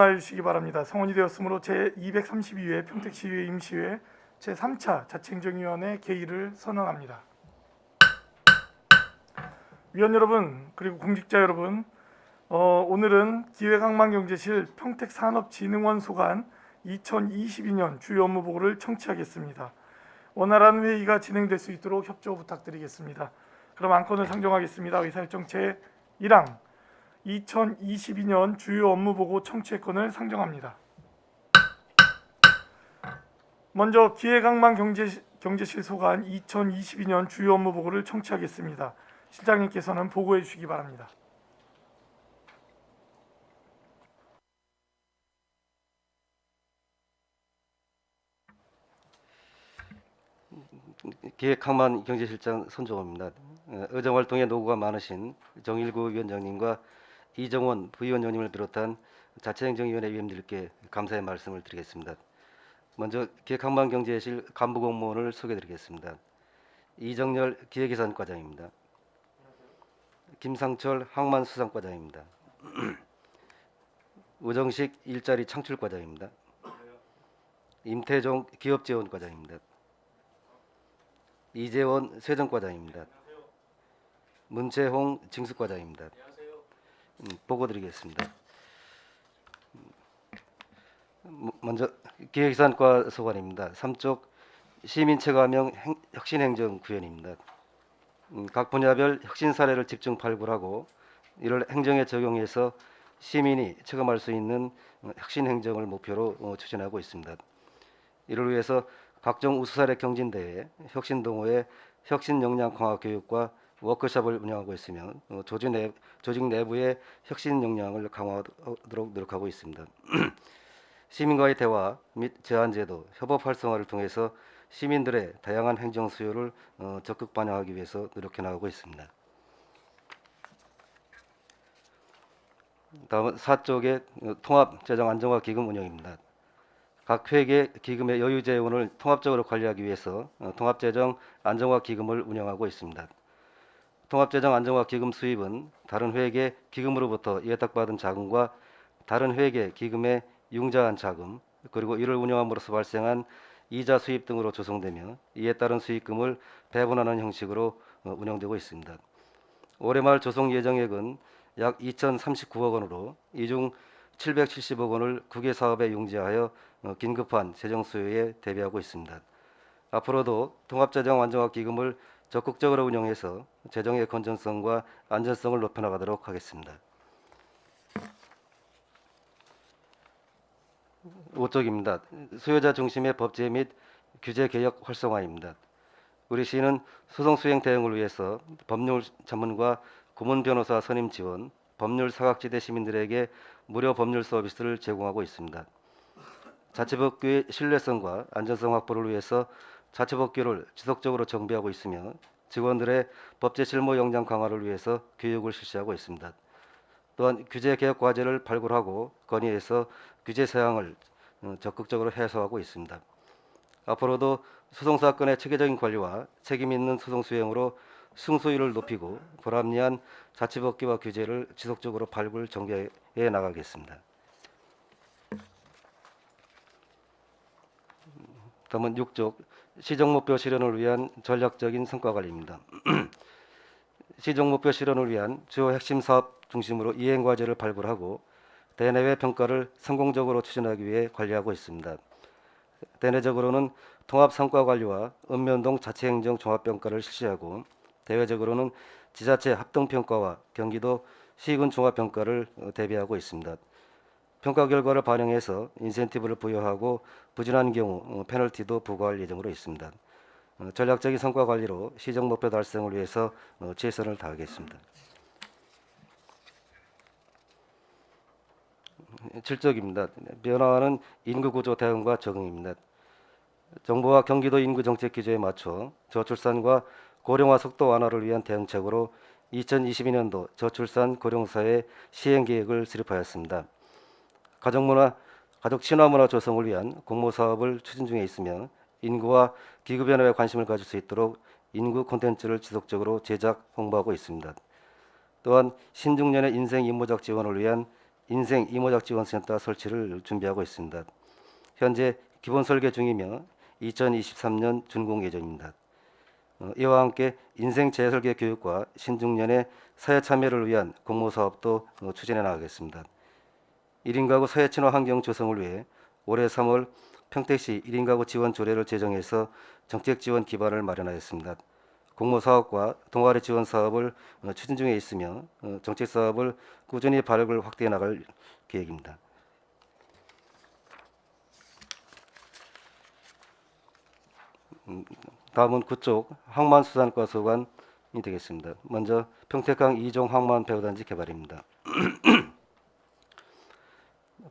주시기 바랍니다. 성원이 되었으므로 제232회 평택시의회 임시회 제3차 자치행정위원회 개의를 선언합니다. 위원 여러분 그리고 공직자 여러분, 오늘은 기획항만경제실 평택산업진흥원 소관 2022년 주요 업무 보고를 청취하겠습니다. 원활한 회의가 진행될 수 있도록 협조 부탁드리겠습니다. 그럼 안건을 상정하겠습니다. 의사일정 제1항 2022년 주요 업무 보고 청취의 건을 상정합니다. 먼저 기획항만경제실 소관 2022년 주요 업무 보고를 청취하겠습니다. 실장님께서는 보고해 주시기 바랍니다. 기획항만경제실장 손종호입니다. 의정활동에 노고가 많으신 정일구 위원장님과 이정원 부위원장님을 비롯한 자치행정위원회 위원님들께 감사의 말씀을 드리겠습니다. 먼저 기획항만경제실 간부공무원을 소개드리겠습니다. 이정열 기획예산과장입니다. 김상철 항만수상과장입니다. 우정식 일자리 창출과장입니다. 임태종 기업지원과장입니다. 이재원 세정과장입니다. 문채홍 징수과장입니다. 보고드리겠습니다. 먼저 기획예산과 소관입니다. 3쪽 시민체감형 혁신행정구현입니다. 각 분야별 혁신 사례를 집중 발굴하고 이를 행정에 적용해서 시민이 체감할 수 있는 혁신 행정을 목표로 추진하고 있습니다. 이를 위해서 각종 우수사례 경진대회, 혁신동호회, 혁신 역량 강화 교육과 워크숍을 운영하고 있으며 조직 내부의 혁신 역량을 강화하도록 노력하고 있습니다. 시민과의 대화 및 제안제도, 협업 활성화를 통해서 시민들의 다양한 행정 수요를 적극 반영하기 위해서 노력해 나가고 있습니다. 다음은 4쪽의 통합재정안정화기금 운영입니다. 각 회계 기금의 여유 재원을 통합적으로 관리하기 위해서 통합재정안정화기금을 운영하고 있습니다. 통합재정안정화기금 수입은 다른 회계 기금으로부터 예탁받은 자금과 다른 회계 기금의 융자한 자금, 그리고 이를 운영함으로써 발생한 이자 수입 등으로 조성되며 이에 따른 수익금을 배분하는 형식으로 운영되고 있습니다. 올해 말 조성 예정액은 약 2,039억 원으로 이 중 770억 원을 국외 사업에 융자하여 긴급한 재정 수요에 대비하고 있습니다. 앞으로도 통합재정 안정화 기금을 적극적으로 운영해서 재정의 건전성과 안전성을 높여나가도록 하겠습니다. 5쪽입니다. 수요자 중심의 법제 및 규제 개혁 활성화입니다. 우리 시는 소송 수행 대응을 위해서 법률 전문가 고문 변호사 선임 지원, 법률 사각지대 시민들에게 무료 법률 서비스를 제공하고 있습니다. 자치법규의 신뢰성과 안전성 확보를 위해서 자치법규를 지속적으로 정비하고 있으며 직원들의 법제 실무 역량 강화를 위해서 교육을 실시하고 있습니다. 또한 규제 개혁 과제를 발굴하고 건의해서 규제 사항을 적극적으로 해소하고 있습니다. 앞으로도 소송사건의 체계적인 관리와 책임 있는 소송 수행으로 승소율을 높이고 불합리한 자치법규와 규제를 지속적으로 발굴 정개해 나가겠습니다. 다음은 6쪽 시정목표 실현을 위한 전략적인 성과관리입니다. 시정목표 실현을 위한 주요 핵심 사업 중심으로 이행과제를 발굴하고 대내외 평가를 성공적으로 추진하기 위해 관리하고 있습니다. 대내적으로는 통합성과관리와 읍면동 자치행정 종합평가를 실시하고 대외적으로는 지자체 합동평가와 경기도 시군 종합평가를 대비하고 있습니다. 평가 결과를 반영해서 인센티브를 부여하고 부진한 경우 페널티도 부과할 예정으로 있습니다. 전략적인 성과 관리로 시정 목표 달성을 위해서 최선을 다하겠습니다. 7쪽입니다. 변화하는 인구구조 대응과 적응입니다. 정부와 경기도 인구 정책 기조에 맞춰 저출산과 고령화 속도 완화를 위한 대응책으로 2022년도 저출산 고령사회 시행 계획을 수립하였습니다. 가족 친화문화 조성을 위한 공모 사업을 추진 중에 있으며 인구와 기후 변화에 관심을 가질 수 있도록 인구 콘텐츠를 지속적으로 제작, 홍보하고 있습니다. 또한 신중년의 인생 임무적 지원을 위한 인생 이모작 지원센터 설치를 준비하고 있습니다. 현재 기본 설계 중이며 2023년 준공 예정입니다. 이와 함께 인생 재설계 교육과 신중년의 사회 참여를 위한 공모 사업도 추진해 나가겠습니다. 1인 가구 사회 친화 환경 조성을 위해 올해 3월 평택시 1인 가구 지원 조례를 제정해서 정책 지원 기반을 마련하였습니다. 공모 사업과 동아리 지원 사업을 추진 중에 있으며 정책 사업을 꾸준히 발굴 확대해 나갈 계획입니다. 다음은 그쪽 항만수산과 소관이 되겠습니다. 먼저 평택항 2종 항만배후단지 개발입니다.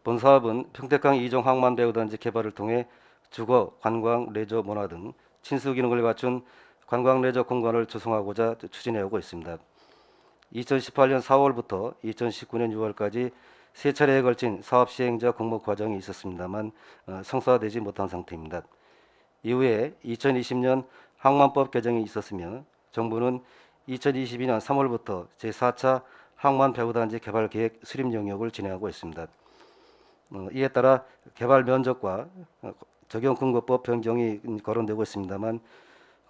본 사업은 평택항 2종 항만배후단지 개발을 통해 주거, 관광, 레저, 문화 등 친수 기능을 갖춘 관광 레저 공간을 조성하고자 추진해 오고 있습니다. 2018년 4월부터 2019년 6월까지 세 차례에 걸친 사업 시행자 공모 과정이 있었습니다만 성사되지 못한 상태입니다. 이후에 2020년 항만법 개정이 있었으며 정부는 2022년 3월부터 제4차 항만배후단지 개발 계획 수립 영역을 진행하고 있습니다. 이에 따라 개발 면적과 적용근거법 변경이 거론되고 있습니다만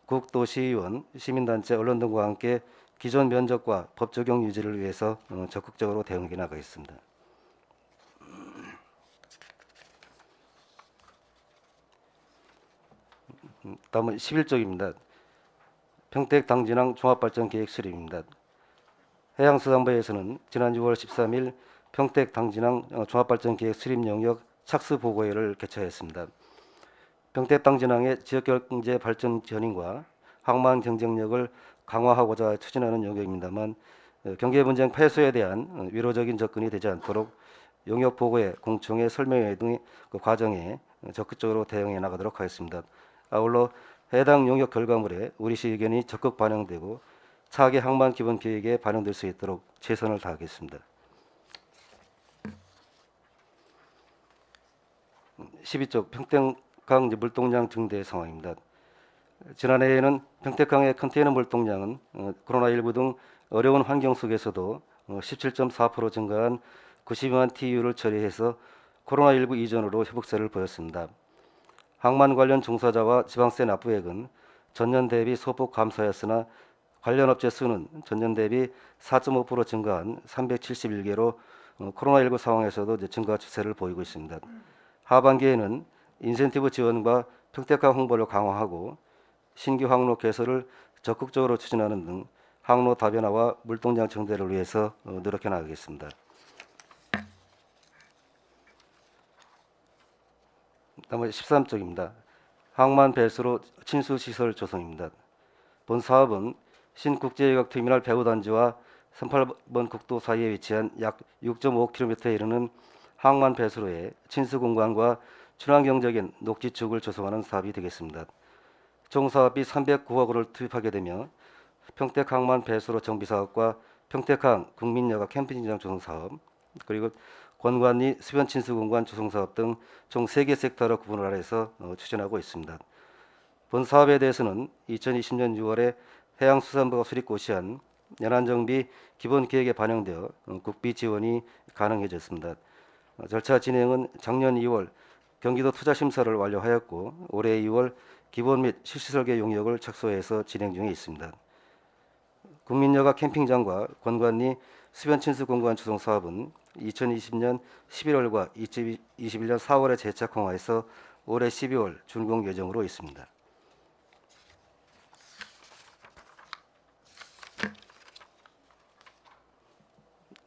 국도시의원, 시민단체, 언론 등과 함께 기존 면적과 법 적용 유지를 위해서 적극적으로 대응해 나가겠습니다. 다음은 11쪽입니다. 평택 당진항 종합발전 계획 수립입니다. 해양수산부에서는 지난 6월 13일 평택 당진항 종합발전 계획 수립 영역 착수 보고회를 개최했습니다. 평택 당진항의 지역경제 발전 견인과 항만 경쟁력을 강화하고자 추진하는 영역입니다만 경계 분쟁 패소에 대한 위로적인 접근이 되지 않도록 영역 보고회, 공청회, 설명회 등 그 과정에 적극적으로 대응해 나가도록 하겠습니다. 아울러 해당 영역 결과물에 우리 시 의견이 적극 반영되고 차기 항만 기본 계획에 반영될 수 있도록 최선을 다하겠습니다. 12쪽 평택강 물동량 증대 상황입니다. 지난해에는 평택강의 컨테이너 물동량은 코로나19 등 어려운 환경 속에서도 17.4% 증가한 92만 TEU를 처리해서 코로나19 이전으로 회복세를 보였습니다. 항만 관련 종사자와 지방세 납부액은 전년 대비 소폭 감소하였으나 관련 업체 수는 전년 대비 4.5% 증가한 371개로 코로나19 상황에서도 증가 추세를 보이고 있습니다. 하반기에는 인센티브 지원과 평택항 홍보를 강화하고 신규 항로 개설을 적극적으로 추진하는 등 항로 다변화와 물동량 증대를 위해서 노력해 나가겠습니다. 다음은 13쪽입니다. 항만 배수로 친수 시설 조성입니다. 본 사업은 신국제유역 터미널 배후단지와 38번 국도 사이에 위치한 약 6.5km에 이르는 항만 배수로에 친수 공간과 친환경적인 녹지축을 조성하는 사업이 되겠습니다. 총 사업비 309억 원을 투입하게 되며 평택 항만 배수로 정비 사업과 평택항 국민여가 캠핑장 조성 사업, 그리고 권관리 수변 친수 공간 조성 사업 등 총 3개 섹터로 구분을 해서 추진하고 있습니다. 본 사업에 대해서는 2020년 6월에 해양수산부가 수립 고시한 연안정비 기본계획에 반영되어 국비 지원이 가능해졌습니다. 절차 진행은 작년 2월 경기도 투자심사를 완료하였고 올해 2월 기본 및 실시설계 용역을 착수해서 진행 중에 있습니다. 국민여가 캠핑장과 권관리 수변친수 공간 조성 사업은 2020년 11월과 2021년 4월에 재착공하여서 올해 12월 준공 예정으로 있습니다.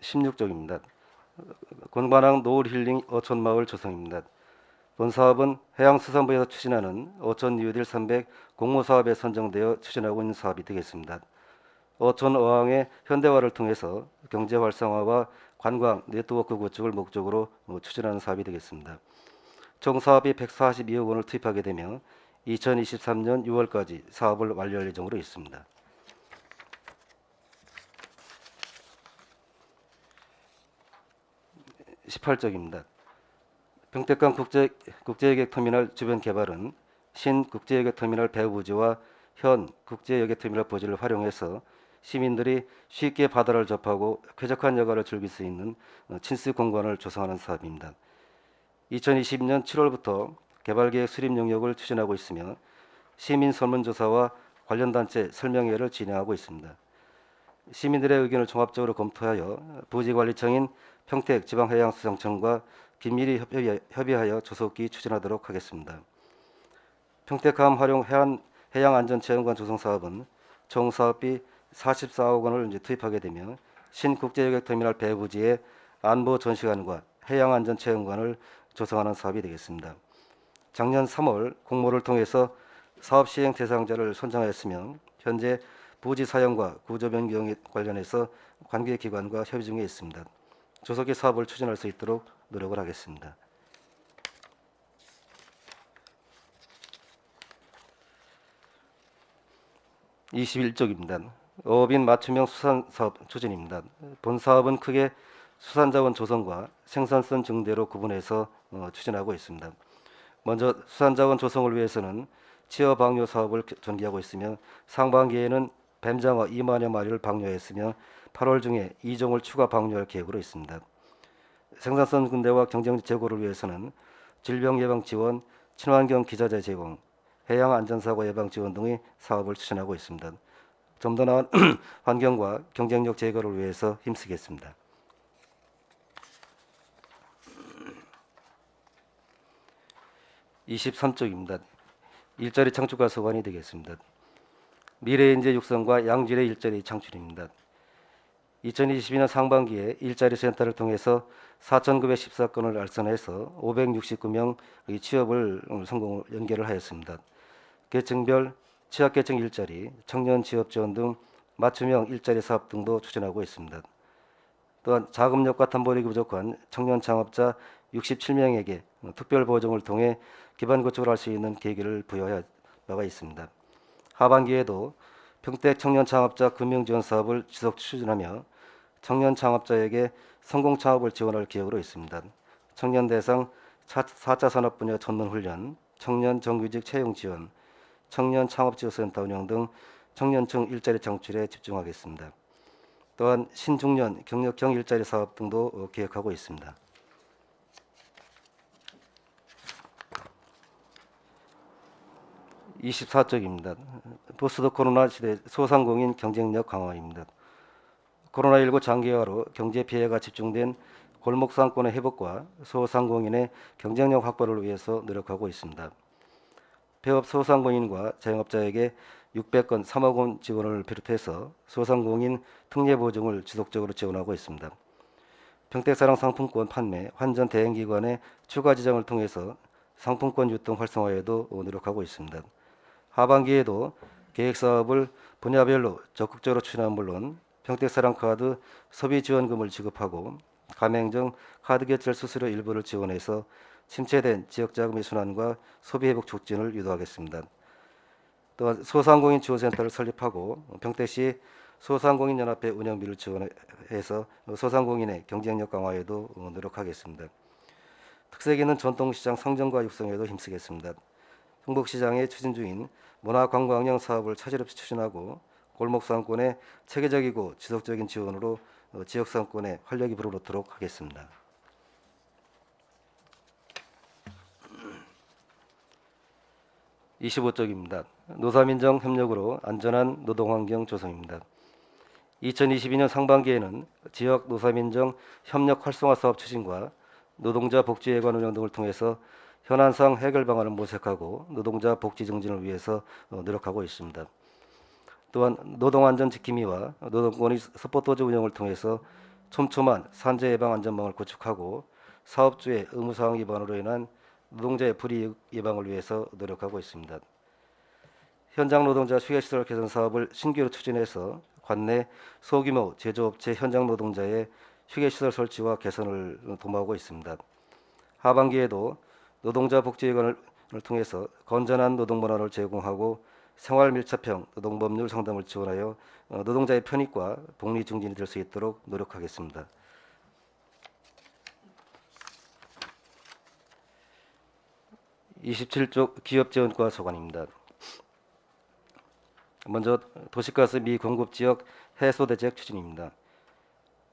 (16쪽입니다) 권관항 노을 힐링 어촌마을 조성입니다. 본 사업은 해양수산부에서 추진하는 어촌 뉴딜 300 공모사업에 선정되어 추진하고 있는 사업이 되겠습니다. 어촌 어항의 현대화를 통해서 경제 활성화와 관광 네트워크 구축을 목적으로 추진하는 사업이 되겠습니다. 총 사업비 142억 원을 투입하게 되며 2023년 6월까지 사업을 완료할 예정으로 있습니다. (18쪽입니다) 평택강 국제여객터미널 주변 개발은 신국제여객터미널 배후 부지와 현 국제여객터미널 부지를 활용해서 시민들이 쉽게 바다를 접하고 쾌적한 여가를 즐길 수 있는 친수 공간을 조성하는 사업입니다. 2020년 7월부터 개발계획 수립 영역을 추진하고 있으며 시민 설문조사와 관련 단체 설명회를 진행하고 있습니다. 시민들의 의견을 종합적으로 검토하여 부지관리청인 평택지방해양수산청과 긴밀히 협의하여 조속히 추진하도록 하겠습니다. 평택함 활용 해양안전체험관 조성 사업은 총 사업비 44억 원을 투입하게 되며 신국제여객터미널 배부지에 안보 전시관과 해양안전체험관을 조성하는 사업이 되겠습니다. 작년 3월 공모를 통해서 사업 시행 대상자를 선정하였으며 현재 부지 사용과 구조 변경에 관련해서 관계기관과 협의 중에 있습니다. 조속히 사업을 추진할 수 있도록 노력을 하겠습니다. (21쪽입니다) 어업인 맞춤형 수산사업 추진입니다. 본 사업은 크게 수산자원 조성과 생산성 증대로 구분해서 추진하고 있습니다. 먼저 수산자원 조성을 위해서는 취어 방류 사업을 전개하고 있으며 상반기에는 뱀장어 2만여 마리를 방류했으며 8월 중에 2종을 추가 방류할 계획으로 있습니다. 생산성 증대와 경쟁 제고를 위해서는 질병 예방 지원, 친환경 기자재 제공, 해양 안전사고 예방 지원 등의 사업을 추진하고 있습니다. 좀 더 나은 환경과 경쟁력 제고를 위해서 힘쓰겠습니다. (23쪽입니다) 일자리 창출과 소관이 되겠습니다. 미래인재 육성과 양질의 일자리 창출입니다. 2022년 상반기에 일자리 센터를 통해서 4,914건을 알선해서 569명의 취업을 성공 연계를 하였습니다. 계층별 취약계층 일자리, 청년 취업 지원 등 맞춤형 일자리 사업 등도 추진하고 있습니다. 또한 자금력과 탐보력이 부족한 청년 창업자 67명에게 특별 보정을 통해 기반 구축을 할 수 있는 계기를 부여해 나가 있습니다. 하반기에도 평택 청년 창업자 금융 지원 사업을 지속 추진하며 청년 창업자에게 성공 창업을 지원할 계획으로 있습니다. 청년 대상 4차 산업 분야 전문 훈련, 청년 정규직 채용 지원, 청년 창업지원센터 운영 등 청년층 일자리 창출에 집중하겠습니다. 또한 신중년 경력형 일자리 사업 등도 계획하고 있습니다. (24쪽입니다) 포스트 코로나 시대 소상공인 경쟁력 강화입니다. 코로나19 장기화로 경제 피해가 집중된 골목 상권의 회복과 소상공인의 경쟁력 확보를 위해서 노력하고 있습니다. 폐업 소상공인과 자영업자에게 600건 3억 원 지원을 비롯해서 소상공인 특례 보증을 지속적으로 지원하고 있습니다. 평택사랑 상품권 판매, 환전 대행기관의 추가 지정을 통해서 상품권 유통 활성화에도 노력하고 있습니다. 하반기에도 계획사업을 분야별로 적극적으로 추진하는 물론 평택사랑카드 소비지원금을 지급하고 가맹점 카드결제 수수료 일부를 지원해서 침체된 지역자금의 순환과 소비회복 촉진을 유도하겠습니다. 또한 소상공인 지원센터를 설립하고 평택시 소상공인연합회 운영비를 지원해서 소상공인의 경쟁력 강화에도 노력하겠습니다. 특색 있는 전통시장 상정과 육성에도 힘쓰겠습니다. 흥북시장에 추진 중인 문화관광형 사업을 차질 없이 추진하고 골목상권의 체계적이고 지속적인 지원으로 지역상권에 활력이 불어오도록 하겠습니다. (25쪽입니다) 노사민정 협력으로 안전한 노동환경 조성입니다. 2022년 상반기에는 지역 노사민정 협력 활성화 사업 추진과 노동자 복지예관 운영 등을 통해서 현안상 해결 방안을 모색하고 노동자 복지 증진을 위해서 노력하고 있습니다. 또한 노동안전 지킴이와 노동권의 서포터즈 운영을 통해서 촘촘한 산재 예방 안전망을 구축하고 사업주의 의무사항 위반으로 인한 노동자의 불이익 예방을 위해서 노력하고 있습니다. 현장 노동자 휴게시설 개선 사업을 신규로 추진해서 관내 소규모 제조업체 현장 노동자의 휴게시설 설치와 개선을 도모하고 있습니다. 하반기에도 노동자 복지예관을 통해서 건전한 노동문화를 제공하고 생활밀착형 노동법률 상담을 지원하여 노동자의 편익과 복리 증진이 될 수 있도록 노력하겠습니다. (27쪽) 기업지원과 소관입니다. 먼저 도시가스 미공급 지역 해소 대책 추진입니다.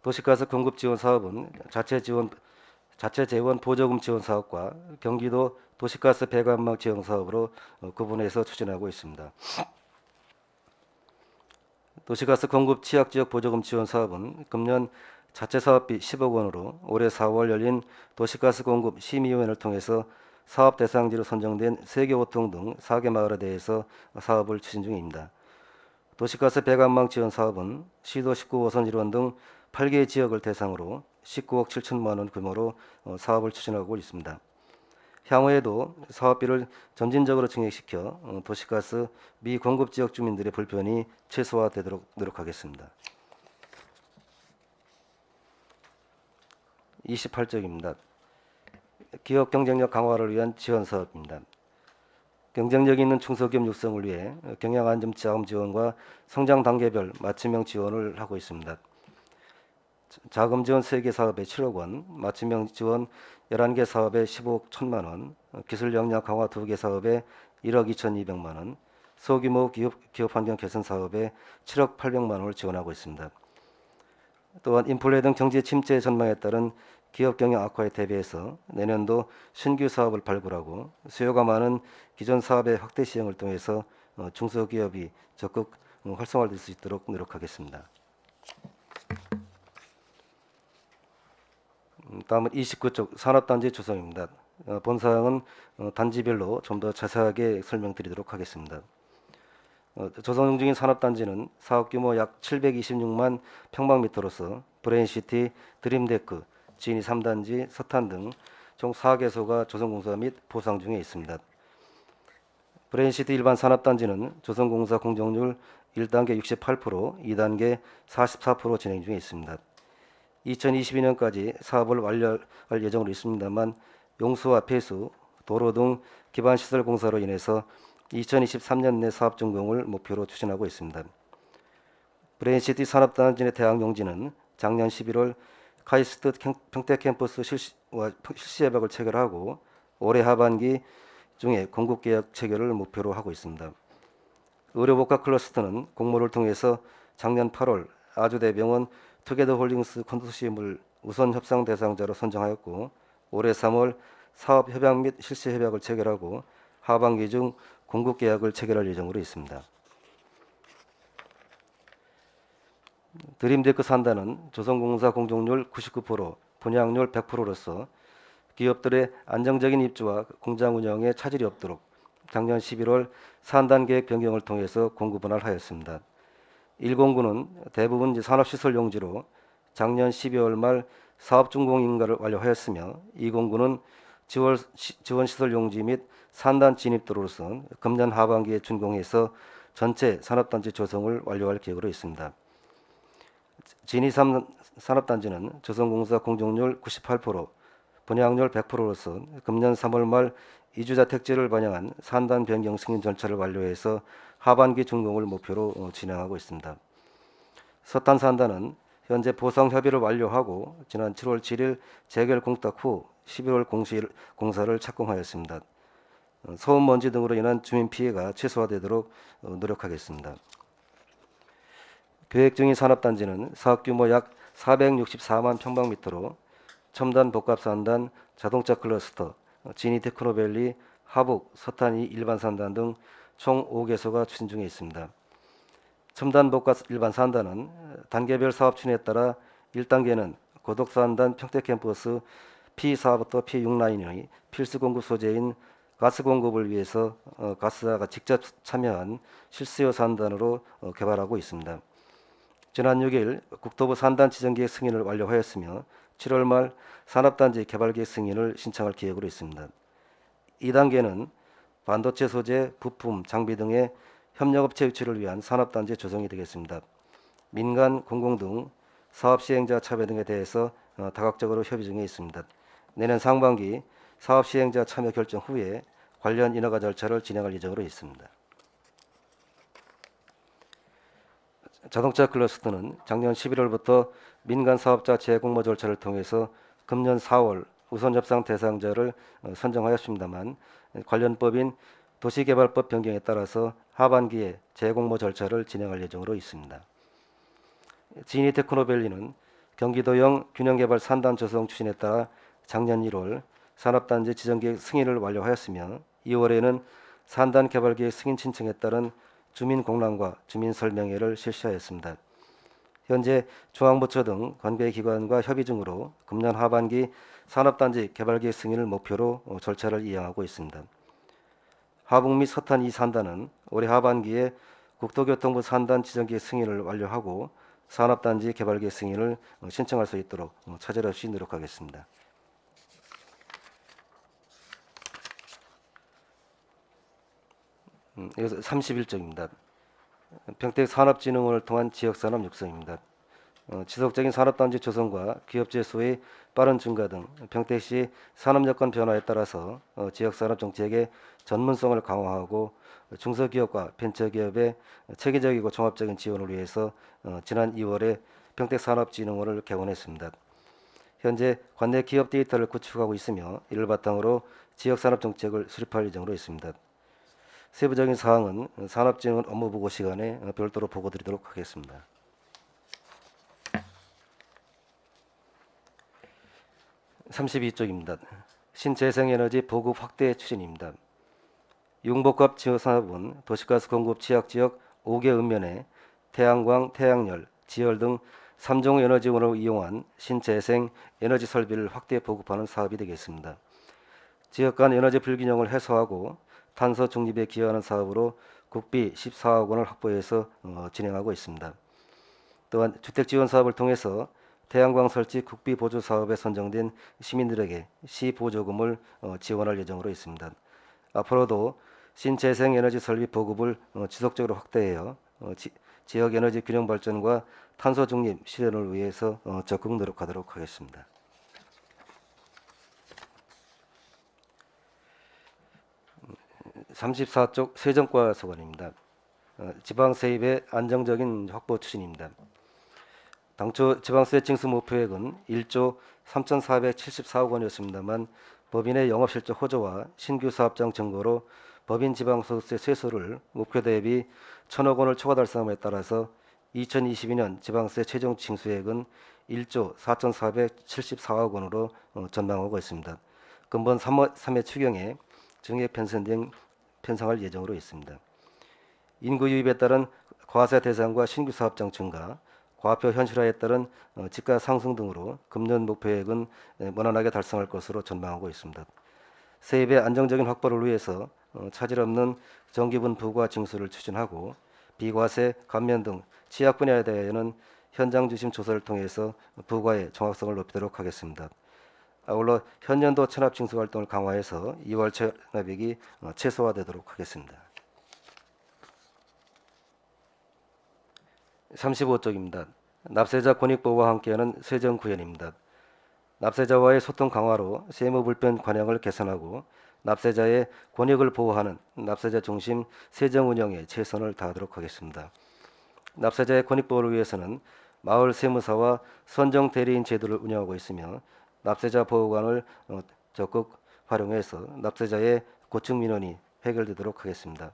도시가스 공급 지원 사업은 자체 재원 보조금 지원 사업과 경기도 도시가스 배관망 지원 사업으로 구분해서 추진하고 있습니다. 도시가스 공급 취약 지역 보조금 지원 사업은 금년 자체 사업비 10억 원으로 올해 4월 열린 도시가스 공급 심의위원회를 통해서 사업 대상지로 선정된 세계호통 등 4개 마을에 대해서 사업을 추진 중입니다. 도시가스 배관망 지원 사업은 시도 19호선 일원 등 8개 지역을 대상으로 19억 7천만 원 규모로 사업을 추진하고 있습니다. 향후에도 사업비를 점진적으로 증액시켜 도시가스 미공급 지역 주민들의 불편이 최소화되도록 노력하겠습니다. 28쪽입니다. 기업 경쟁력 강화를 위한 지원 사업입니다. 경쟁력 있는 중소기업 육성을 위해 경영 안정 자금 지원과 성장 단계별 맞춤형 지원을 하고 있습니다. 자금 지원 3개 사업에 7억 원, 맞춤형 지원 11개 사업에 15억 1천만 원, 기술 역량 강화 2개 사업에 1억 2,200만 원, 소규모 기업 환경 개선 사업에 7억 800만 원을 지원하고 있습니다. 또한 인플레 등 경제 침체 전망에 따른 기업 경영 악화에 대비해서 내년도 신규 사업을 발굴하고 수요가 많은 기존 사업의 확대 시행을 통해서 중소기업이 적극 활성화될 수 있도록 노력하겠습니다. 다음은 29쪽 산업단지 구성입니다. 본 사항은 단지별로 좀 더 자세하게 설명드리도록 하겠습니다. 조성 중인 산업단지는 사업 규모 약 726만 평방미터로서 브레인시티, 드림데크, 진이 3단지, 서탄 등 총 4개소가 조성공사 및 보상 중에 있습니다. 브레인시티 일반 산업단지는 조성공사 공정률 1단계 68%, 2단계 44% 진행 중에 있습니다. 2022년까지 사업을 완료할 예정으로 있습니다만 용수와 폐수, 도로 등 기반시설 공사로 인해서 2023년 내 사업 준공을 목표로 추진하고 있습니다. 브레인시티 산업단지 내 대학 용지는 작년 11월 카이스트 평택 캠퍼스 실시 협약을 체결하고 올해 하반기 중에 공급 계약 체결을 목표로 하고 있습니다. 의료복합 클러스터는 공모를 통해서 작년 8월 아주대병원 투게더홀딩스 컨소시엄을 우선 협상 대상자로 선정하였고 올해 3월 사업 협약 및 실시 협약을 체결하고 하반기 중 공급 계약을 체결할 예정으로 있습니다. 드림데크 산다는 조성공사 공정률 99%, 분양률 100%로서 기업들의 안정적인 입주와 공장 운영에 차질이 없도록 작년 11월 산단 계획 변경을 통해서 공급 분할하였습니다. 1공구는 대부분 산업시설 용지로 작년 12월 말 사업 준공 인가를 완료하였으며 2공구는 지원시설 용지 및 산단 진입도로로서 금년 하반기에 준공해서 전체 산업단지 조성을 완료할 계획으로 있습니다. 진이 3 산업단지는 조성공사 공정률 98%, 분양률 100%로서 금년 3월 말 이주자 택지를 반영한 산단 변경 승인 절차를 완료해서 하반기 준공을 목표로 진행하고 있습니다. 서탄 산단은 현재 보상 협의를 완료하고 지난 7월 7일 재결 공탁 후 11월 공사를 착공하였습니다. 소음 먼지 등으로 인한 주민 피해가 최소화되도록 노력하겠습니다. 계획 중인 산업단지는 사업 규모 약 464만 평방미터로 첨단 복합산단, 자동차 클러스터, 진이 테크노밸리, 하북, 서탄이 일반 산단 등 총 5개소가 추진 중에 있습니다. 첨단 복합 일반 산단은 단계별 사업 추진에 따라 1단계는 고덕산단 평택캠퍼스 P4부터 P6 라인의 필수 공급 소재인 가스 공급을 위해서 가스사가 직접 참여한 실수요 산단으로 개발하고 있습니다. 지난 6일 국토부 산단 지정계획 승인을 완료하였으며 7월 말 산업단지 개발계획 승인을 신청할 계획으로 있습니다. 2단계는 반도체 소재, 부품, 장비 등의 협력업체 유치를 위한 산업단지 조성이 되겠습니다. 민간, 공공 등 사업 시행자 참여 등에 대해서 다각적으로 협의 중에 있습니다. 내년 상반기 사업 시행자 참여 결정 후에 관련 인허가 절차를 진행할 예정으로 있습니다. 자동차 클러스터는 작년 11월부터 민간 사업자 재공모 절차를 통해서 금년 4월 우선 협상 대상자를 선정하였습니다만 관련 법인 도시개발법 변경에 따라서 하반기에 재공모 절차를 진행할 예정으로 있습니다. 지니 테크노밸리는 경기도형 균형개발 산단 조성 추진에 따라 작년 1월 산업단지 지정계획 승인을 완료하였으며 2월에는 산단 개발계획 승인 신청에 따른 주민공람과 주민설명회를 실시하였습니다. 현재 중앙부처 등 관계기관과 협의 중으로 금년 하반기 산업단지 개발계획 승인을 목표로 절차를 이행하고 있습니다. 하북 및 서탄 2산단은 올해 하반기에 국토교통부 산단 지정계획 승인을 완료하고 산업단지 개발계획 승인을 신청할 수 있도록 차질 없이 노력하겠습니다. 여기서 31쪽입니다. 평택산업진흥원을 통한 지역산업 육성입니다. 지속적인 산업단지 조성과 기업체 수의 빠른 증가 등 평택시 산업여건 변화에 따라서 지역산업 정책의 전문성을 강화하고 중소기업과 벤처기업의 체계적이고 종합적인 지원을 위해서 지난 2월에 평택산업진흥원을 개원했습니다. 현재 관내 기업 데이터를 구축하고 있으며 이를 바탕으로 지역산업 정책을 수립할 예정으로 있습니다. 세부적인 사항은 산업진흥원 업무보고 시간에 별도로 보고드리도록 하겠습니다. (32쪽입니다) 신재생에너지 보급 확대 추진입니다. 융복합 지역산업은 도시가스 공급 취약지역 5개 읍면에 태양광, 태양열, 지열 등 3종 에너지원을 이용한 신재생 에너지 설비를 확대 보급하는 사업이 되겠습니다. 지역 간 에너지 불균형을 해소하고 탄소 중립에 기여하는 사업으로 국비 14억 원을 확보해서 진행하고 있습니다. 또한 주택지원 사업을 통해서 태양광 설치 국비 보조 사업에 선정된 시민들에게 시보조금을 지원할 예정으로 있습니다. 앞으로도 신재생 에너지 설비 보급을 지속적으로 확대하여 지역 에너지 균형 발전과 탄소 중립 실현을 위해서 적극 노력하도록 하겠습니다. 34쪽 세정과 소관입니다. 지방세입의 안정적인 확보 추진입니다. 당초 지방세 징수 목표액은 1조 3,474억 원이었습니다만 법인의 영업실적 호조와 신규 사업장 증거로 법인 지방소득세 세수를 목표 대비 1,000억 원을 초과 달성함에 따라서 2022년 지방세 최종 징수액은 1조 4,474억 원으로 전망하고 있습니다. 근본 3회 추경에 증액 편성 등 편성할 예정으로 있습니다. 인구 유입에 따른 과세 대상과 신규 사업장 증가, 과표 현실화에 따른 집가 상승 등으로 금년 목표액은 무난하게 달성할 것으로 전망하고 있습니다. 세입의 안정적인 확보를 위해서 차질 없는 정기분 부과 징수를 추진하고 비과세, 감면 등 취약 분야에 대해서는 현장 중심 조사를 통해서 부과의 정확성을 높이도록 하겠습니다. 아울러 현년도 체납 징수 활동을 강화해서 2월 체납액이 최소화되도록 하겠습니다. 35쪽입니다. 납세자 권익보호와 함께하는 세정구현입니다. 납세자와의 소통 강화로 세무 불편 관행을 개선하고 납세자의 권익을 보호하는 납세자 중심 세정 운영에 최선을 다하도록 하겠습니다. 납세자의 권익 보호를 위해서는 마을 세무사와 선정 대리인 제도를 운영하고 있으며 납세자 보호관을 적극 활용해서 납세자의 고충 민원이 해결되도록 하겠습니다.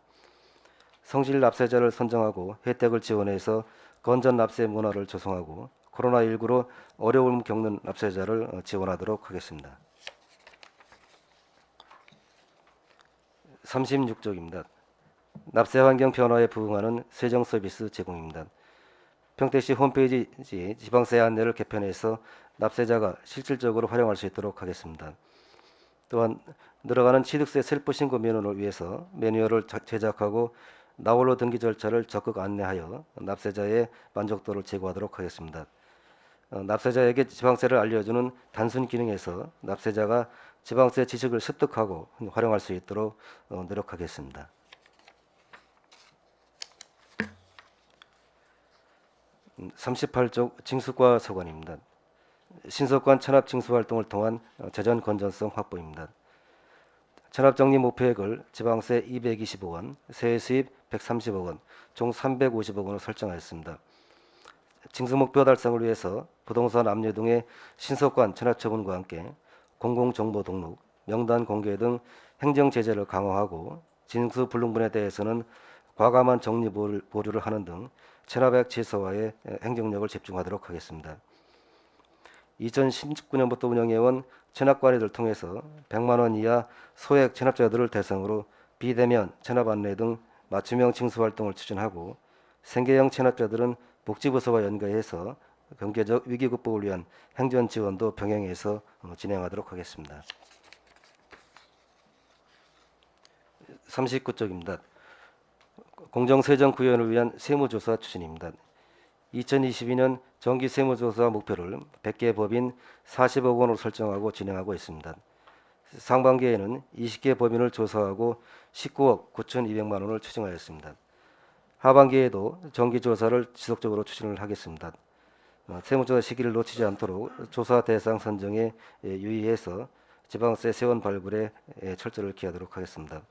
성실 납세자를 선정하고 혜택을 지원해서 건전 납세 문화를 조성하고 코로나19로 어려움을 겪는 납세자를 지원하도록 하겠습니다. 36쪽입니다. 납세 환경 변화에 부응하는 세정 서비스 제공입니다. 평택시 홈페이지 지방세 안내를 개편해서 납세자가 실질적으로 활용할 수 있도록 하겠습니다. 또한 늘어가는 취득세 셀프 신고 민원을 위해서 매뉴얼을 제작하고 나홀로 등기 절차를 적극 안내하여 납세자의 만족도를 제고하도록 하겠습니다. 납세자에게 지방세를 알려주는 단순 기능에서 납세자가 지방세 지식을 습득하고 활용할 수 있도록 노력하겠습니다. 음, 38쪽 징수과 소관입니다. 신속한 체납 징수 활동을 통한 재정 건전성 확보입니다. 체납 정리 목표액을 지방세 220억 원, 세외 수입 130억 원, 총 350억 원으로 설정하였습니다. 징수 목표 달성을 위해서 부동산 압류 등의 신속한 체납 처분과 함께 공공정보 등록, 명단 공개 등 행정 제재를 강화하고 진수 불능분에 대해서는 과감한 정리 보류를 하는 등 체납액 질서화에 행정력을 집중하도록 하겠습니다. 2019년부터 운영해온 체납관리를 통해서 100만 원 이하 소액 체납자들을 대상으로 비대면 체납 안내 등 맞춤형 징수 활동을 추진하고 생계형 체납자들은 복지부서와 연계해서 경제적 위기 극복을 위한 행정 지원도 병행해서 진행하도록 하겠습니다. 39쪽입니다. 공정세정 구현을 위한 세무조사 추진입니다. 2022년 정기 세무조사 목표를 100개 법인 40억 원으로 설정하고 진행하고 있습니다. 상반기에는 20개 법인을 조사하고 19억 9,200만 원을 추징하였습니다. 하반기에도 정기 조사를 지속적으로 추진을 하겠습니다. 세무조사 시기를 놓치지 않도록 조사 대상 선정에 유의해서 지방세 세원 발굴에 철저를 기하도록 하겠습니다.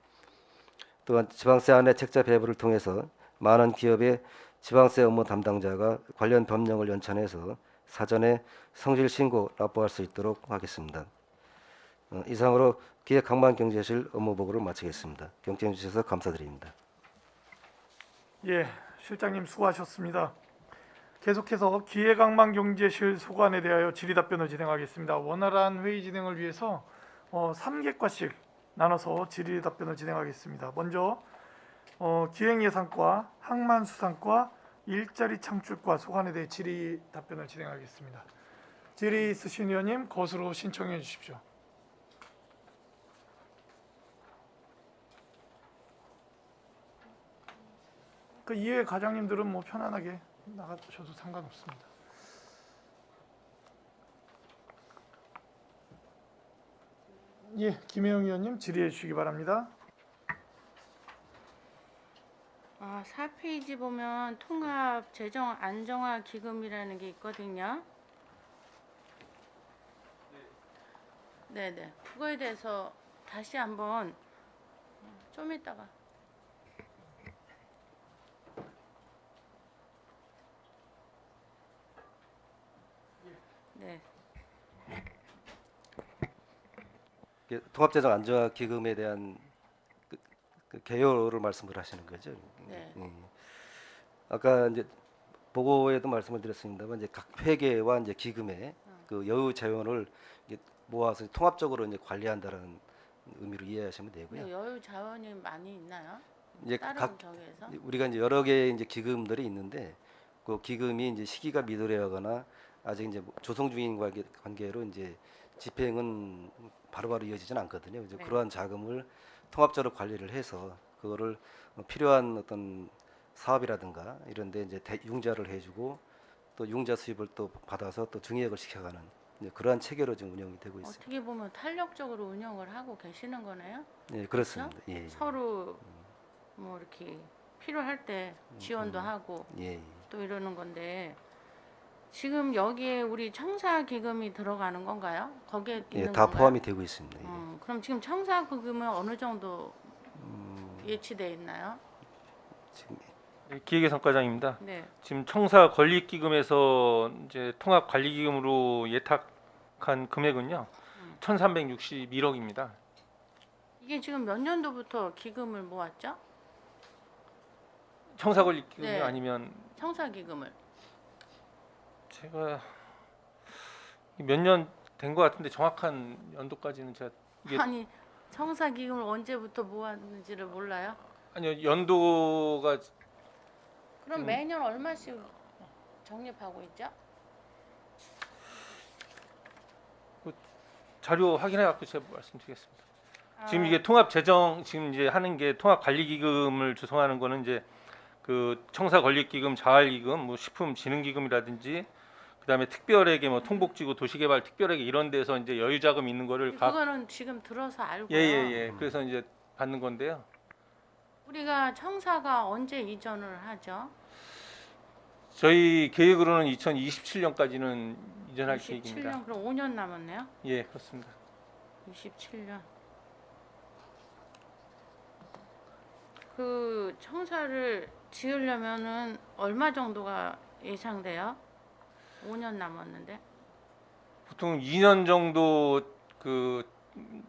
또한 지방세 안내 책자 배부를 통해서 많은 기업의 지방세 업무 담당자가 관련 법령을 연천해서 사전에 성실 신고 납부할 수 있도록 하겠습니다. 이상으로 기획항만경제실 업무 보고를 마치겠습니다. 경청해 주셔서 감사드립니다. 예, 실장님 수고하셨습니다. 계속해서 기획항만경제실 소관에 대하여 질의답변을 진행하겠습니다. 원활한 회의 진행을 위해서 3개과씩 나눠서 질의답변을 진행하겠습니다. 먼저 기획예산과 항만수산과 일자리 창출과 소관에 대해 질의답변을 진행하겠습니다. 질의 있으신 의원님 거수로 신청해 주십시오. 그 이외의 과장님들은 뭐 편안하게 나가셔도 상관없습니다. 예, 김혜영 의원님 질의해 주시기 바랍니다. 4페이지 보면 통합 재정 안정화 기금이라는 게 있거든요. 네네. 그거에 대해서 다시 한번 좀 이따가. 네. 통합재정 안정화 기금에 대한 그 개요를 말씀을 하시는 거죠. 네. 아까 이제 보고에도 말씀을 드렸습니다만 이제 각 회계와 이제 기금의 그 여유 자원을 이제 모아서 통합적으로 이제 관리한다라는 의미로 이해하시면 되고요. 근데 여유 자원이 많이 있나요? 이제 다른 각 저기에서? 우리가 이제 여러 개의 이제 기금들이 있는데 그 기금이 이제 시기가 미도래하거나 아직 이제 조성 중인 관계로 이제 집행은 바로바로 이어지진 않거든요. 그래서 네. 그러한 자금을 통합적으로 관리를 해서 그거를 필요한 어떤 사업이라든가 이런데 이제 융자를 해주고 또 융자 수입을 또 받아서 또 증액을 시켜가는 이제 그러한 체계로 지금 운영이 되고 있습니다. 어떻게 보면 탄력적으로 운영을 하고 계시는 거네요. 네, 그렇습니다. 예, 예. 서로 뭐 이렇게 필요할 때 지원도 하고 예, 예. 또 이러는 건데 지금 여기에 우리 청사 기금이 들어가는 건가요? 거기에 예, 있는 다 건가요? 포함이 되고 있습니다. 예. 그럼 지금 청사 기금은 어느 정도 예치돼 있나요? 지금 네, 기획예산과장입니다. 네. 지금 청사 건립기금에서 이제 통합관리기금으로 예탁한 금액은요, 1,361억입니다. 이게 지금 몇 년도부터 기금을 모았죠? 청사 건립기금이 네. 아니면 청사 기금을. 제가 몇 년 된 것 같은데 정확한 연도까지는 제가 이게 아니 청사 기금을 언제부터 모았는지를 몰라요? 아니요 연도가 그럼 매년 얼마씩 적립하고 있죠? 자료 확인해 갖고 제가 말씀드리겠습니다. 지금 아, 이게 통합 재정 지금 이제 하는 게 통합 관리 기금을 조성하는 거는 이제 그 청사 건립 기금, 자활 기금, 뭐 식품 진흥 기금이라든지 그다음에 특별회계 뭐 통복지구 도시개발 특별회계 이런 데서 이제 여유 자금 있는 거를 그거는 지금 들어서 알고요. 예예예. 그래서 이제 받는 건데요. 우리가 청사가 언제 이전을 하죠? 저희 계획으로는 2027년까지는 이전할 계획입니다. 27년 그럼 5년 남았네요. 예, 그렇습니다. 27년. 그 청사를 지으려면은 얼마 정도가 예상돼요? 5년 남았는데. 보통 2년 정도 그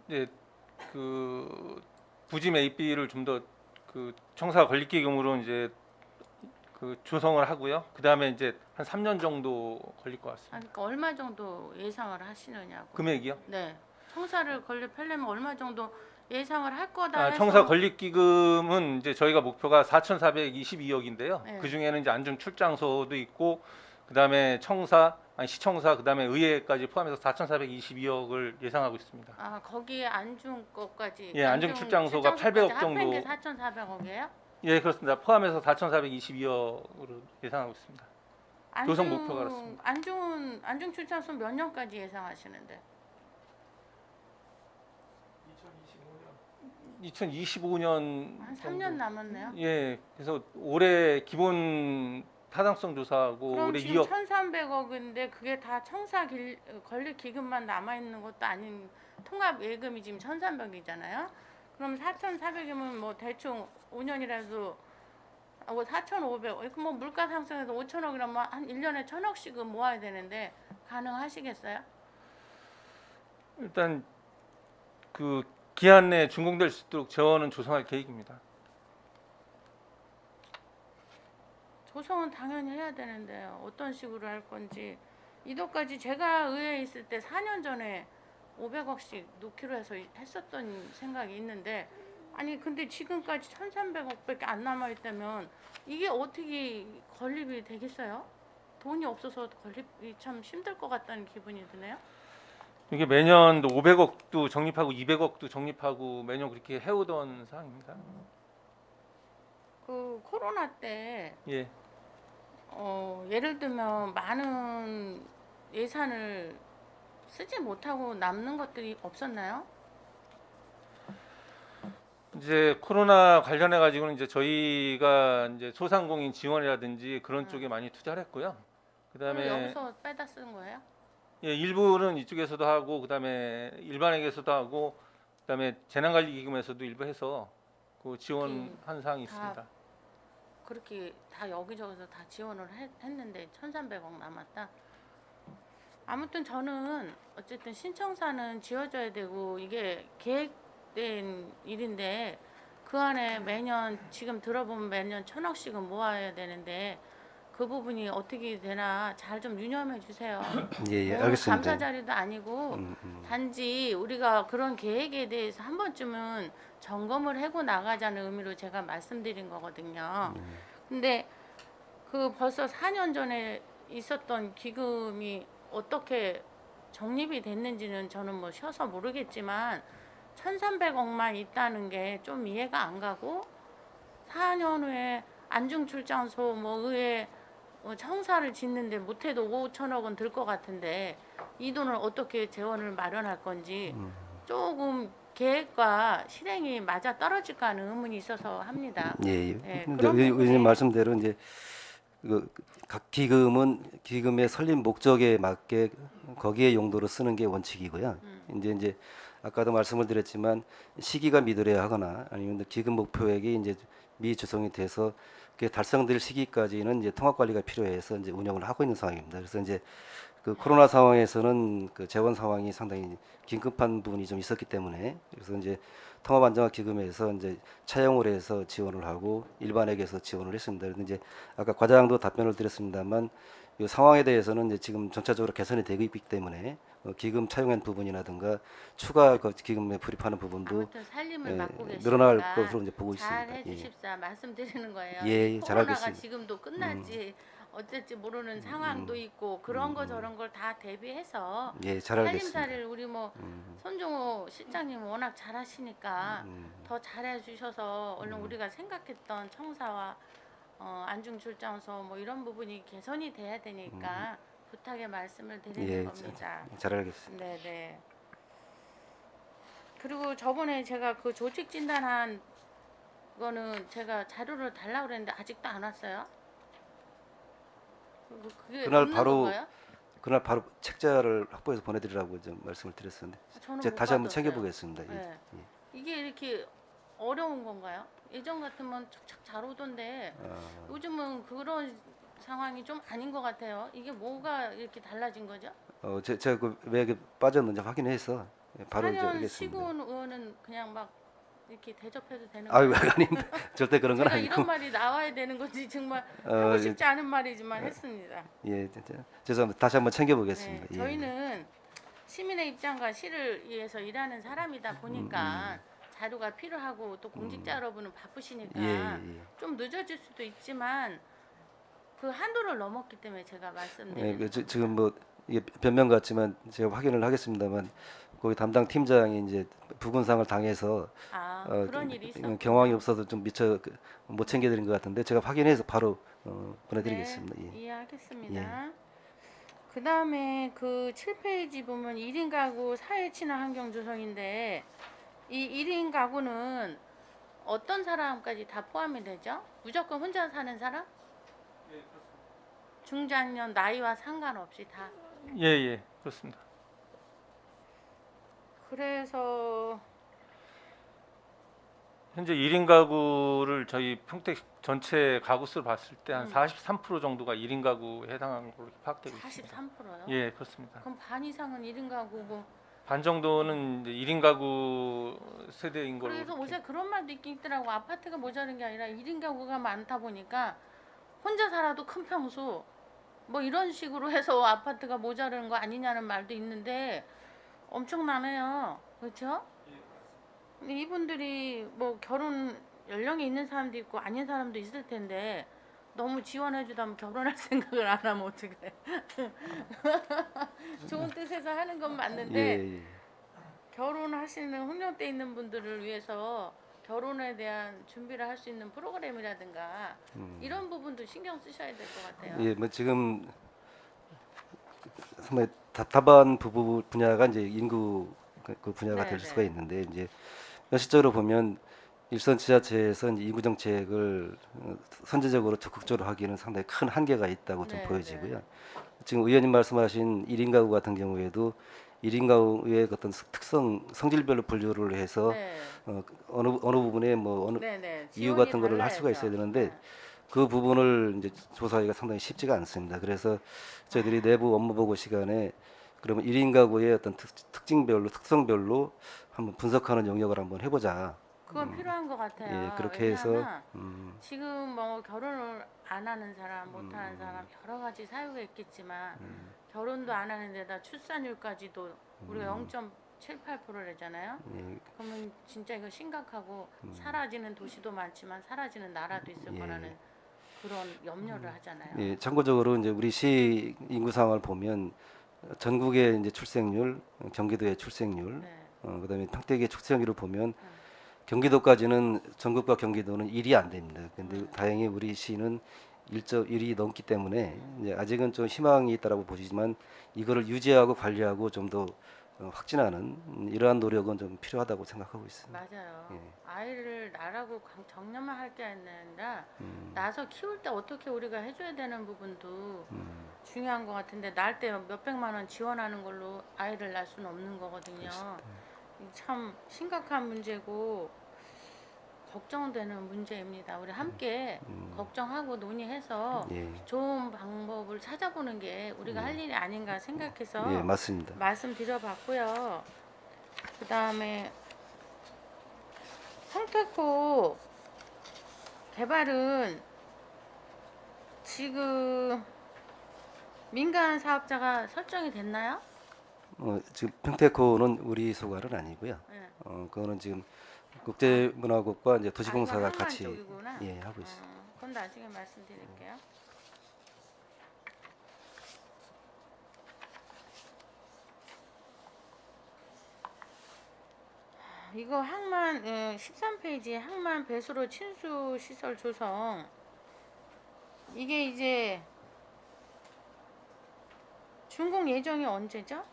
이제 그 부짐 AB를 좀 더 그 청사 건립기금으로 이제 그 조성을 하고요. 그 다음에 이제 한 3년 정도 걸릴 것 같습니다. 그러니까 얼마 정도 예상을 하시느냐고. 금액이요? 네. 청사를 건립하려면 얼마 정도 예상을 할 거다 아, 해서. 청사 건립기금은 이제 저희가 목표가 4,422억인데요. 네. 그 중에는 이제 안중 출장소도 있고, 그 다음에 청사, 아니 시청사, 그 다음에 의회까지 포함해서 4,422억을 예상하고 있습니다. 아, 거기에 안중 거까지. 예, 안중 출장소가 800억 정도. 합한 게 4,400억이에요? 예, 그렇습니다. 포함해서 4,422억으로 예상하고 있습니다. 조성 목표가 그렇습니다. 안중 출장소 몇 년까지 예상하시는데? 2025년 한 3년 남았네요. 예, 그래서 올해 기본 타당성 조사하고 그럼 올해 지금 2억 1,300억인데 그게 다 청사 건립 기금만 남아 있는 것도 아닌 통합 예금이 지금 1,300이잖아요. 그럼 4,400이면 뭐 대충 5년이라도 4,500. 뭐 물가 상승해서 5천억이라면 한 1년에 1,000억씩은 모아야 되는데 가능하시겠어요? 일단 그 기한 내에 준공될 수 있도록 재원은 조성할 계획입니다. 조성은 당연히 해야 되는데 어떤 식으로 할 건지. 이도까지 제가 의회에 있을 때 4년 전에 500억씩 놓기로 해서 했었던 생각이 있는데, 아니 근데 지금까지 1,300억밖에 안 남아 있다면 이게 어떻게 건립이 되겠어요? 돈이 없어서 건립이 참 힘들 것 같다는 기분이 드네요. 이게 매년 500억도 적립하고 200억도 적립하고 매년 그렇게 해오던 사항입니다. 그 코로나 때 예. 예를 들면 많은 예산을 쓰지 못하고 남는 것들이 없었나요? 이제 코로나 관련해 가지고는 이제 저희가 이제 소상공인 지원이라든지 그런 쪽에 많이 투자를 했고요. 그럼 그다음에 여기서 빼다 쓴 거예요? 예, 일부는 이쪽에서도 하고 그다음에 일반에게서도 하고 그다음에 재난관리기금에서도 일부 해서 그 지원한 사항이 있습니다. 그렇게 다 여기저기서 다 지원을 했는데 1,300억 남았다. 아무튼 저는 어쨌든 신청사는 지어져야 되고 이게 계획된 일인데 그 안에 매년 지금 들어보면 매년 1,000억씩은 모아야 되는데 그 부분이 어떻게 되나 잘 좀 유념해 주세요. 예, 예, 뭐 알겠습니다. 감사 자료도 아니고 단지 우리가 그런 계획에 대해서 한 번쯤은 점검을 하고 나가자는 의미로 제가 말씀드린 거거든요. 근데 그 벌써 4년 전에 있었던 기금이 어떻게 적립이 됐는지는 저는 뭐 쉬어서 모르겠지만 1,300억만 있다는 게 좀 이해가 안 가고 4년 후에 안중출장소 뭐 의회 청사를 짓는데 못해도 5천억은 들 것 같은데 이 돈을 어떻게 재원을 마련할 건지 조금 계획과 실행이 맞아 떨어질까 하는 의문이 있어서 합니다. 예, 예. 예, 근데 그런 의원님 부분에- 말씀대로 이제 각 기금은 기금의 설립 목적에 맞게 거기에 용도로 쓰는 게 원칙이고요. 이제 아까도 말씀을 드렸지만 시기가 미도래야 하거나 아니면 기금 목표액이 이제 미조성이 돼서 그게 달성될 시기까지는 이제 통합 관리가 필요해서 이제 운영을 하고 있는 상황입니다. 그래서 이제 그 코로나 상황에서는 그 재원 상황이 상당히 긴급한 부분이 좀 있었기 때문에 그래서 이제 통합안정화기금에서 이제 차용을 해서 지원을 하고 일반에게서 지원을 했습니다. 그런데 이제 아까 과장도 답변을 드렸습니다만 이 상황에 대해서는 이제 지금 전체적으로 개선이 되고 있기 때문에 기금 차용한 부분이라든가 추가 그 기금에 불입하는 부분도 아무튼 살림을 예, 맡고 계시니까 늘어날 것으로 이제 보고 잘 있습니다. 예. 해주십사 말씀드리는 거예요. 예, 예, 잘 코로나가 알겠습니다. 지금도 끝날지 어쩔지 모르는 상황도 있고 그런 거 저런 걸 다 대비해서 예, 잘 알겠습니다. 살림살이를 우리 뭐 손종호 실장님 워낙 잘하시니까 더 잘해주셔서 얼른 우리가 생각했던 청사와 안중출장소 뭐 이런 부분이 개선이 돼야 되니까 부탁의 말씀을 드리는 예, 겁니다. 잘 알겠습니다. 네네. 그리고 저번에 제가 그 조직 진단한 거는 제가 자료를 달라고 그랬는데 아직도 안 왔어요. 그게 그날 없는 바로 건가요? 그날 바로 책자를 확보해서 보내드리라고 좀 말씀을 드렸었는데 저는 제가 못 다시 한번 받았어요. 챙겨보겠습니다. 예. 네. 예. 이게 이렇게 어려운 건가요? 예전 같으면 착착 잘 오던데 요즘은 그런 상황이 좀 아닌 것 같아요. 이게 뭐가 이렇게 달라진 거죠? 제가 왜 이렇게 빠졌는지 확인해서 바로 이제 4년 알겠습니다. 쉬고 온 의원은 그냥 막 이렇게 대접해도 되는 아유 거예요? 아닙니다. 절대 그런 건 제가 아니고. 이런 말이 나와야 되는 건지 정말 어, 하고 예, 싶지 않은 말이지만 했습니다. 예, 죄송합니다. 다시 한번 챙겨보겠습니다. 네, 예. 저희는 시민의 입장과 시를 위해서 일하는 사람이다 보니까 자료가 필요하고 또 공직자 여러분은 바쁘시니까 예, 예, 예. 좀 늦어질 수도 있지만 그 한도를 넘었기 때문에 제가 예, 말씀드리는 그 거죠. 지금 뭐 이게 변명 같지만 제가 확인을 하겠습니다만 거기 담당 팀장이 이제 부근상을 당해서 아 그런 일이 있었군요. 경황이 없어서 좀 미처 못 챙겨드린 것 같은데 제가 확인해서 바로 보내드리겠습니다. 네, 예. 이해하겠습니다. 그 다음에 그 7페이지 보면 1인 가구 사회 친화 환경 조성인데 이 1인 가구는 어떤 사람까지 다 포함이 되죠? 무조건 혼자 사는 사람? 중장년 나이와 상관없이 다. 예, 예, 그렇습니다. 그래서 현재 1인 가구를 저희 평택 전체 가구 수를 봤을 때 한 43% 정도가 1인 가구에 해당하는 걸로 파악되고 있습니다. 43%요? 예, 그렇습니다. 그럼 반 이상은 1인 가구고. 반 정도는 이제 1인 가구 세대인 걸로. 그래서 이렇게. 요새 그런 말도 있긴 있더라고. 아파트가 모자란 게 아니라 1인 가구가 많다 보니까 혼자 살아도 큰 평수 뭐 이런 식으로 해서 아파트가 모자라는 거 아니냐는 말도 있는데 엄청나네요. 그렇죠? 근데 이분들이 뭐 결혼 연령이 있는 사람도 있고 아닌 사람도 있을 텐데 너무 지원해주다면 결혼할 생각을 안 하면 어떡해. 좋은 뜻에서 하는 건 맞는데 예, 예. 결혼하시는 혼연돼 있는 분들을 위해서 결혼에 대한 준비를 할 수 있는 프로그램이라든가 이런 부분도 신경 쓰셔야 될 것 같아요. 예, 뭐 지금 상당히 답답한 부부 분야가 이제 인구 그 분야가 네, 될 네. 수가 있는데 이제 현실적으로 보면 일선 지자체에서 이제 인구 정책을 선제적으로 적극적으로 하기에는 상당히 큰 한계가 있다고 좀 네, 보여지고요. 지금 의원님 말씀하신 1인 가구 같은 경우에도 1인 가구의 어떤 특성 성질별로 분류를 해서 네. 어느 부분에 뭐 어느 네네. 이유 지원이 같은 거를 할 수가 달라야죠. 있어야 되는데 네. 그 부분을 이제 조사하기가 상당히 쉽지가 않습니다. 그래서 저희들이 내부 업무 보고 시간에 그러면 1인 가구의 어떤 특징별로 특성별로 한번 분석하는 영역을 한번 해보자. 그건 필요한 것 같아요. 예, 그렇게 해서 왜냐하면 음, 지금 뭐 결혼을 안 하는 사람, 못 하는 사람 여러 가지 사유가 있겠지만 결혼도 안 하는 데다 출산율까지도 우리가 0.78%래잖아요. 예, 그러면 진짜 이거 심각하고 사라지는 도시도 많지만 사라지는 나라도 있을 예. 거라는 그런 염려를 하잖아요. 예, 참고적으로 이제 우리 시 인구 상황을 보면 전국의 이제 출생률, 경기도의 출생률, 네. 그다음에 평택의 출생률을 보면 경기도까지는 전국과 경기도는 1이 안 됩니다. 근데 다행히 우리 시는 1.1이 넘기 때문에 이제 아직은 좀 희망이 있다라고 보시지만 이거를 유지하고 관리하고 좀 더 확진하는 이러한 노력은 좀 필요하다고 생각하고 있습니다. 맞아요. 예. 아이를 나라고 정년만 할 게 아니라 나서 키울 때 어떻게 우리가 해줘야 되는 부분도 중요한 것 같은데 날 때 몇백만 원 지원하는 걸로 아이를 낳을 수는 없는 거거든요. 참 심각한 문제고 걱정되는 문제입니다. 우리 함께 걱정하고 논의해서 예, 좋은 방법을 찾아보는 게 우리가 할 일이 아닌가 생각해서 예, 맞습니다. 말씀드려봤고요. 그 다음에 평택호 개발은 지금 민간 사업자가 설정이 됐나요? 지금 평택호는 우리 소관은 아니고요. 네. 그거는 지금 국제문화국과 이제 도시공사가 이거 한강 같이 쪽이구나. 예, 하고 있습니다. 그건 나중에 말씀드릴게요. 이거 항만 13페이지에 항만 배수로 친수 시설 조성 이게 이제 준공 예정이 언제죠?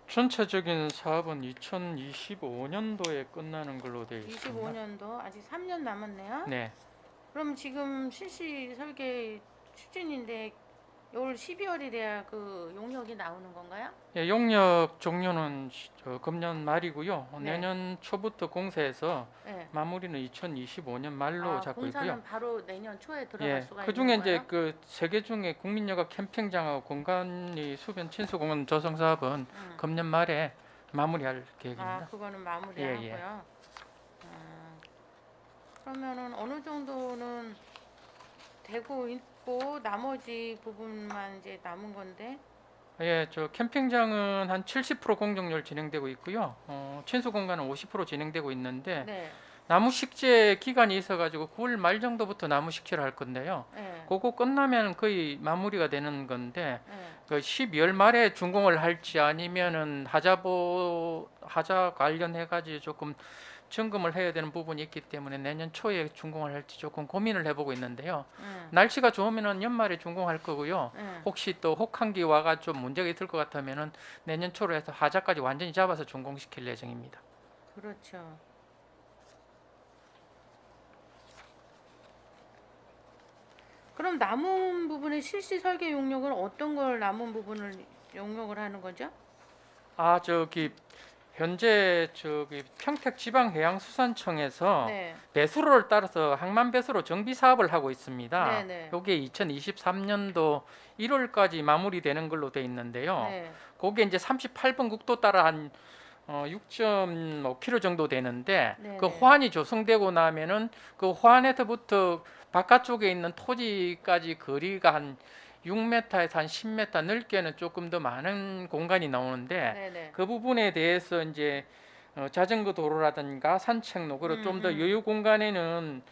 전체적인 사업은 2025년도에 끝나는 걸로 되어 있습니다. 25년도 아직 3년 남았네요. 네, 그럼 지금 실시 설계 추진인데 올 12월이 돼야 그 용역이 나오는 건가요? 예, 용역 종료는 금년 말이고요. 네. 내년 초부터 공사해서 네. 마무리는 2025년 말로 잡고 공사는 있고요. 바로 내년 초에 들어갈 예, 수가 그 있는 중에 거예요? 이제 그 세 개 중에 국민여가 캠핑장하고 공간리 수변 친수공원 조성 사업은 금년 말에 마무리할 계획입니다. 그거는 마무리하고요. 예, 예. 그러면은 어느 정도는 되고 있고 나머지 부분만 이제 남은 건데. 예, 저 캠핑장은 한 70% 공정률 진행되고 있고요. 친수 공간은 50% 진행되고 있는데 네. 나무 식재 기간이 있어가지고 9월 말 정도부터 나무 식재를 할 건데요. 네. 그거 끝나면 거의 마무리가 되는 건데 네. 그 12월 말에 준공을 할지 아니면은 하자 관련해가지고 조금 점검을 해야 되는 부분이 있기 때문에 내년 초에 준공을 할지 조금 고민을 해보고 있는데요. 날씨가 좋으면은 연말에 준공할 거고요. 혹시 또 혹한기 와가 좀 문제가 있을 것 같으면은 내년 초로 해서 하자까지 완전히 잡아서 준공시킬 예정입니다. 그렇죠. 그럼 남은 부분의 실시 설계 용역은 어떤 걸 남은 부분을 용역을 하는 거죠? 저기 현재 저기 평택지방해양수산청에서 네. 배수로를 따라서 항만배수로 정비 사업을 하고 있습니다. 네네. 이게 2023년도 1월까지 마무리되는 걸로 돼 있는데요. 네. 그게 이제 38번 국도 따라 한 6.5km 정도 되는데 네네. 그 호안이 조성되고 나면은 그 호안에서부터 바깥쪽에 있는 토지까지 거리가 한 6m에서 한 10m, 넓게는 조금 더 많은 공간이 나오는데 네네. 그 부분에 대해서 이제 자전거 도로라든가 산책로 그리고 좀 더 여유 공간에는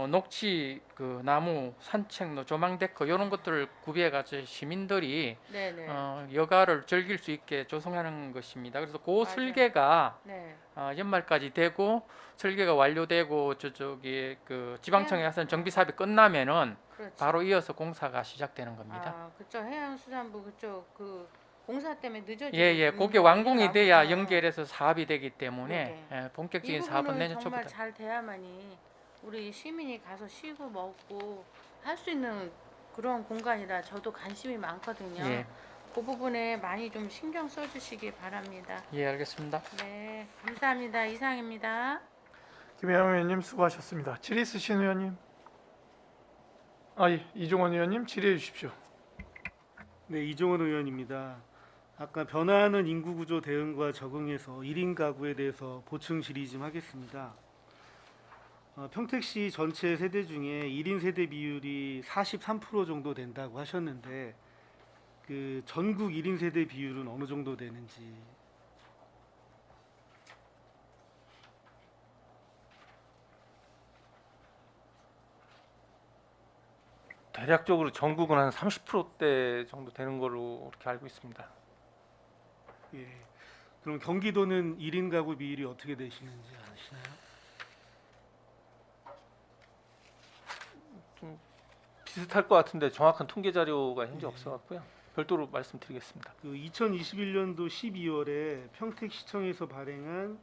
녹지 그 나무 산책로 조망데크 이런 것들을 구비해 가지고 시민들이 네네. 여가를 즐길 수 있게 조성하는 것입니다. 그래서 그 맞아요. 설계가 네. 연말까지 되고 설계가 완료되고 저쪽에 그 지방청에서 정비 사업이 끝나면은 그렇죠. 바로 이어서 공사가 시작되는 겁니다. 그쪽 해양수산부 그쪽 그 공사 때문에 늦어지고 예, 그게 완공이 돼야 연결해서 사업이 되기 때문에 이 본격적인 사업은 부분은 내년 정말 초부터. 잘 돼야만이 우리 시민이 가서 쉬고 먹고 할 수 있는 그런 공간이라 저도 관심이 많거든요. 예, 그 부분에 많이 좀 신경 써주시기 바랍니다. 예, 알겠습니다. 네, 감사합니다. 이상입니다. 김혜영 의원님 수고하셨습니다. 질의 있으신 의원님? 예, 이종원 의원님 질의해 주십시오. 네, 이종원 의원입니다. 아까 변화하는 인구 구조 대응과 적응해서 1인 가구에 대해서 보충 질의 좀 하겠습니다. 평택시 전체 세대 중에 1인 세대 비율이 43% 정도 된다고 하셨는데 그 전국 1인 세대 비율은 어느 정도 되는지. 대략적으로 전국은 한 30%대 정도 되는 걸로 그렇게 알고 있습니다. 예. 그럼 경기도는 1인 가구 비율이 어떻게 되시는지 아시나요? 비슷할 것 같은데 정확한 통계 자료가 현재 없어갖고요. 별도로 말씀드리겠습니다. 그 2021년도 12월에 평택시청에서 발행한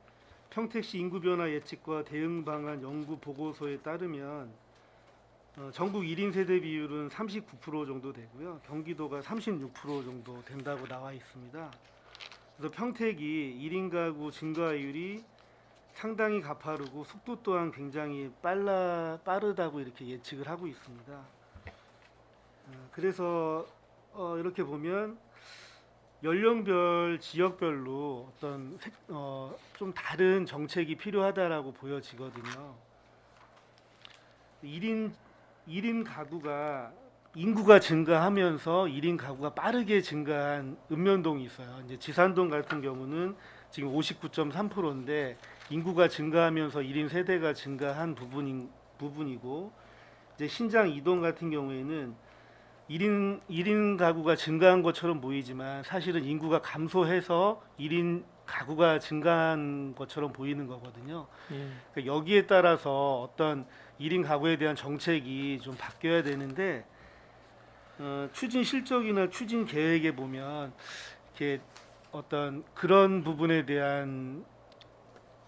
평택시 인구 변화 예측과 대응 방안 연구 보고서에 따르면 전국 1인 세대 비율은 39% 정도 되고요. 경기도가 36% 정도 된다고 나와 있습니다. 그래서 평택이 1인 가구 증가율이 상당히 가파르고 속도 또한 굉장히 빠르다고 이렇게 예측을 하고 있습니다. 그래서 이렇게 보면 연령별 지역별로 어떤 좀 다른 정책이 필요하다라고 보여지거든요. 1인 가구가 인구가 증가하면서 1인 가구가 빠르게 증가한 읍면동이 있어요. 이제 지산동 같은 경우는 지금 59.3%인데 인구가 증가하면서 1인 세대가 증가한 부분이고 이제 신장 이동 같은 경우에는 1인 가구가 증가한 것처럼 보이지만 사실은 인구가 감소해서 1인 가구가 증가한 것처럼 보이는 거거든요. 그러니까 여기에 따라서 어떤 1인 가구에 대한 정책이 좀 바뀌어야 되는데 추진 실적이나 추진 계획에 보면 이렇게 어떤 그런 부분에 대한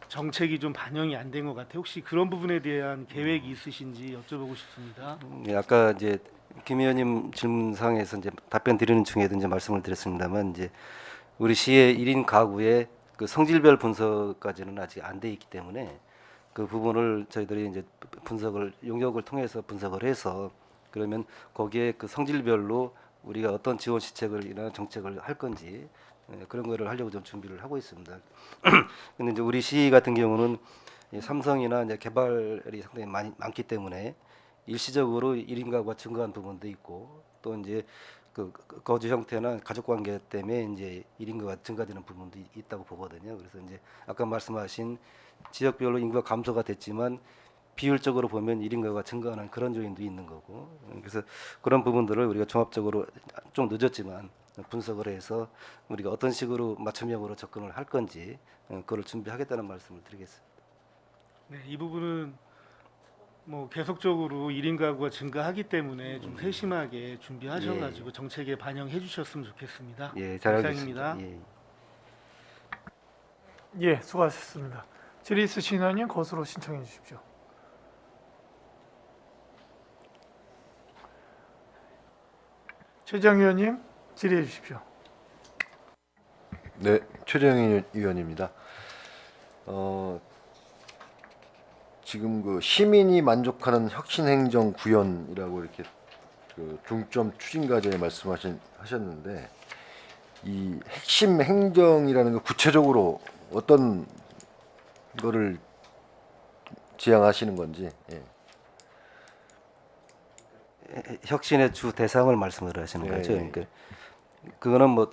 정책이 좀 반영이 안 된 것 같아요. 혹시 그런 부분에 대한 계획이 있으신지 여쭤보고 싶습니다. 네, 아까 이제 김 의원님 질문상에서 이제 답변 드리는 중에도 이제 말씀을 드렸습니다만 이제 우리 시의 1인 가구의 그 성질별 분석까지는 아직 안 돼 있기 때문에 그 부분을 저희들이 이제 분석을 용역을 통해서 분석을 해서 그러면 거기에 그 성질별로 우리가 어떤 지원 시책을이나 정책을 할 건지 그런 거를 하려고 좀 준비를 하고 있습니다. 근데 이제 우리 시 같은 경우는 이 삼성이나 이제 개발이 상당히 많기 때문에 일시적으로 1인 가구가 증가한 부분도 있고 또 이제 그 거주 형태나 가족 관계 때문에 이제 1인 가구가 증가되는 부분도 있다고 보거든요. 그래서 이제 아까 말씀하신 지역별로 인구가 감소가 됐지만 비율적으로 보면 1인 가구가 증가하는 그런 요인도 있는 거고 그래서 그런 부분들을 우리가 종합적으로 좀 늦었지만 분석을 해서 우리가 어떤 식으로 맞춤형으로 접근을 할 건지 그걸 준비하겠다는 말씀을 드리겠습니다. 네, 이 부분은 뭐 계속적으로 1인 가구가 증가하기 때문에 좀 세심하게 준비하셔가지고 정책에 반영해 주셨으면 좋겠습니다. 예, 잘 알겠습니다. 이상입니다. 예. 예, 수고하셨습니다. 질의 있으신 의원님 거수로 신청해 주십시오. 최재형 의원님 질의해 주십시오. 네, 최재형 의원입니다. 지금 그 시민이 만족하는 혁신행정 구현이라고 이렇게 그 중점 추진 과제에 말씀하셨는데 이 핵심 행정이라는 거 구체적으로 어떤 거를 지향하시는 건지. 예. 혁신의 주 대상을 말씀을 하시는 예, 거죠. 예. 그러니까 그거는 뭐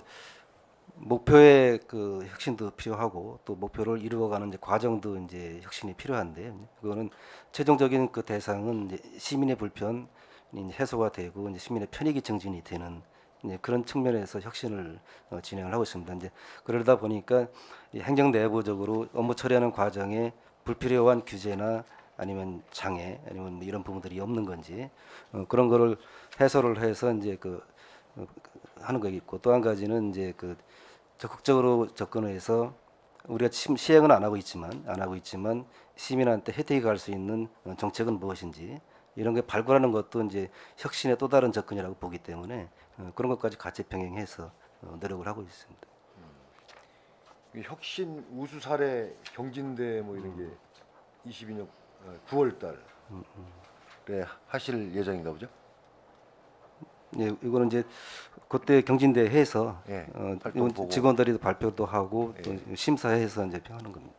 목표의 그 혁신도 필요하고 또 목표를 이루어가는 이제 과정도 이제 혁신이 필요한데 그거는 최종적인 그 대상은 이제 시민의 불편이 해소가 되고 이제 시민의 편익이 증진이 되는 이제 그런 측면에서 혁신을 진행을 하고 있습니다. 이제 그러다 보니까 이 행정 내부적으로 업무 처리하는 과정에 불필요한 규제나 아니면 장애 아니면 뭐 이런 부분들이 없는 건지 그런 거를 해소를 해서 이제 하는 거 있고 또 한 가지는 이제 적극적으로 접근해서 우리가 시행은 안 하고 있지만 시민한테 혜택이 갈 수 있는 정책은 무엇인지 이런 게 발굴하는 것도 이제 혁신의 또 다른 접근이라고 보기 때문에 그런 것까지 같이 병행해서 노력을 하고 있습니다. 이 혁신 우수 사례 경진대 뭐 이런 게 22년 9월 달에 하실 예정인가 보죠? 예, 이거는 이제 그때 경진대 해서 예, 활동 이건 보고. 직원들이 발표도 하고 또 예. 심사해서 이제 평하는 겁니다.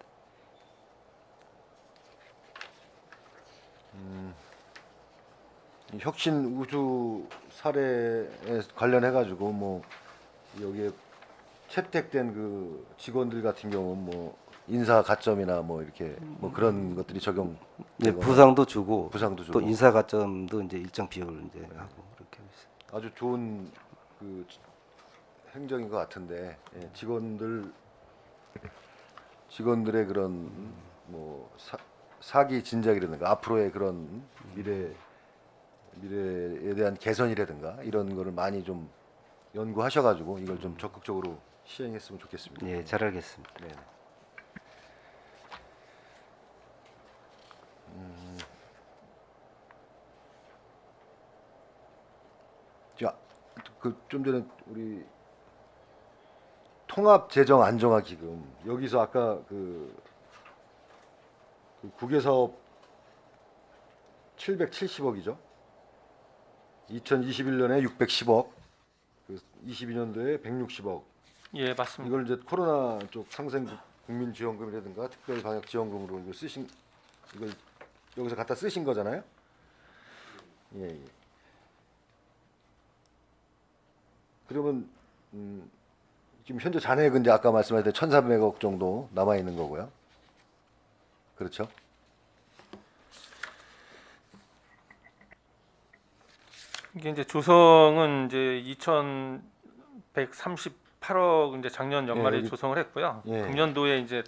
이 혁신 우수 사례에 관련해 가지고 뭐 여기에 채택된 그 직원들 같은 경우는 뭐 인사 가점이나 뭐 이렇게 뭐 그런 것들이 적용. 예, 부상도 주고 부상도 또 주고. 인사 가점도 이제 일정 비율 이제 하고 그렇게 하고 있습니다. 아주 좋은 그 행정인 것 같은데 예, 직원들의 그런 뭐 사기 진작이라든가 앞으로의 그런 미래에 대한 개선이라든가 이런 거를 많이 좀 연구하셔가지고 이걸 좀 적극적으로 시행했으면 좋겠습니다. 예, 잘 알겠습니다. 네. 자, 그 좀 전에 우리 통합 재정 안정화 기금 여기서 아까 그 국외 사업 770억이죠. 2021년에 610억, 그 22년도에 160억. 예, 맞습니다. 이걸 이제 코로나 쪽 상생 국민 지원금이라든가 특별 방역 지원금으로 이거 이걸 여기서 갖다 쓰신 거잖아요. 예, 예. 그러면 지금 현재 잔액은 이제 아까 말씀하셨던 1,400억 정도 남아 있는 거고요. 그렇죠? 이게 이제 조성은 이제 2,138억 이제 작년 연말에 예, 여기- 조성을 했고요. 예. 금년도에 이제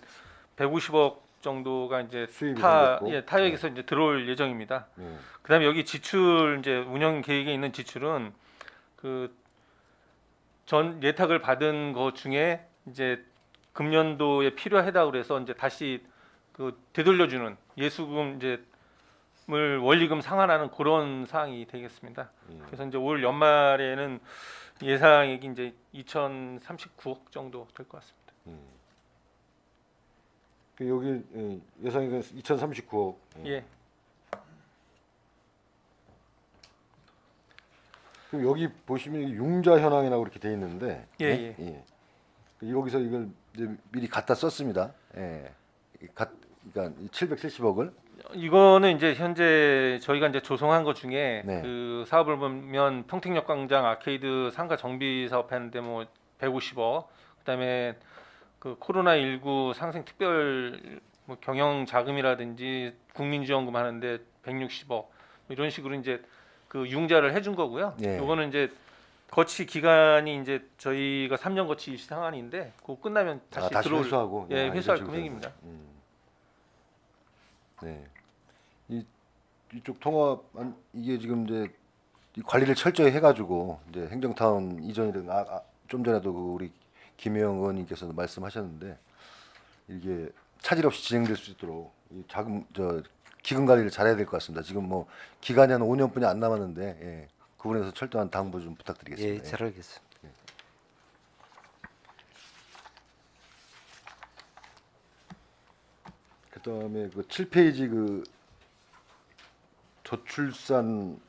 150억 정도가 이제 수입이 생겼고. 타액에서 이제 들어올 예정입니다. 예. 그다음에 여기 지출 이제 운영 계획에 있는 지출은 그 전 예탁을 받은 것 중에 이제 금년도에 필요하다고 그래서 이제 다시 되돌려주는 예수금 이제를 원리금 상환하는 그런 사항이 되겠습니다. 예. 그래서 이제 올 연말에는 예상액이 이제 2,039억 정도 될 것 같습니다. 그 여기 예상이 2,039억. 예. 그럼 여기 보시면 융자 현황이라고 이렇게 돼 있는데 예, 예. 여기서 이걸 이제 미리 갖다 썼습니다. 예. 그러니까 770억을 이거는 이제 현재 저희가 이제 조성한 것 중에 네. 그 사업을 보면 평택역 광장 아케이드 상가 정비 사업했는데 뭐 150억, 그다음에 그 코로나19 상생 특별 뭐 경영 자금이라든지 국민지원금 하는데 160억 뭐 이런 식으로 이제 그 융자를 해준 거고요. 예. 요거는 이제 거치 기간이 이제 저희가 3년 거치 일시 상환인데 그거 끝나면 다시 다시 들어올 회수하고 예, 이런 회수할 식으로 금액입니다. 네. 이쪽 통합 이게 지금 이제 이 관리를 철저히 해가지고 이제 행정타운 이전이든 좀 전에도 그 우리 김혜영 의원님께서도 말씀하셨는데 이게 차질 없이 진행될 수 있도록 이 기금 관리를 잘해야 될 것 같습니다. 지금 뭐 기간이 한 5년뿐이 안 남았는데 예, 그 부분에서 철저한 당부 좀 부탁드리겠습니다. 예, 잘 알겠습니다. 그다음에 그 7페이지 그 저출산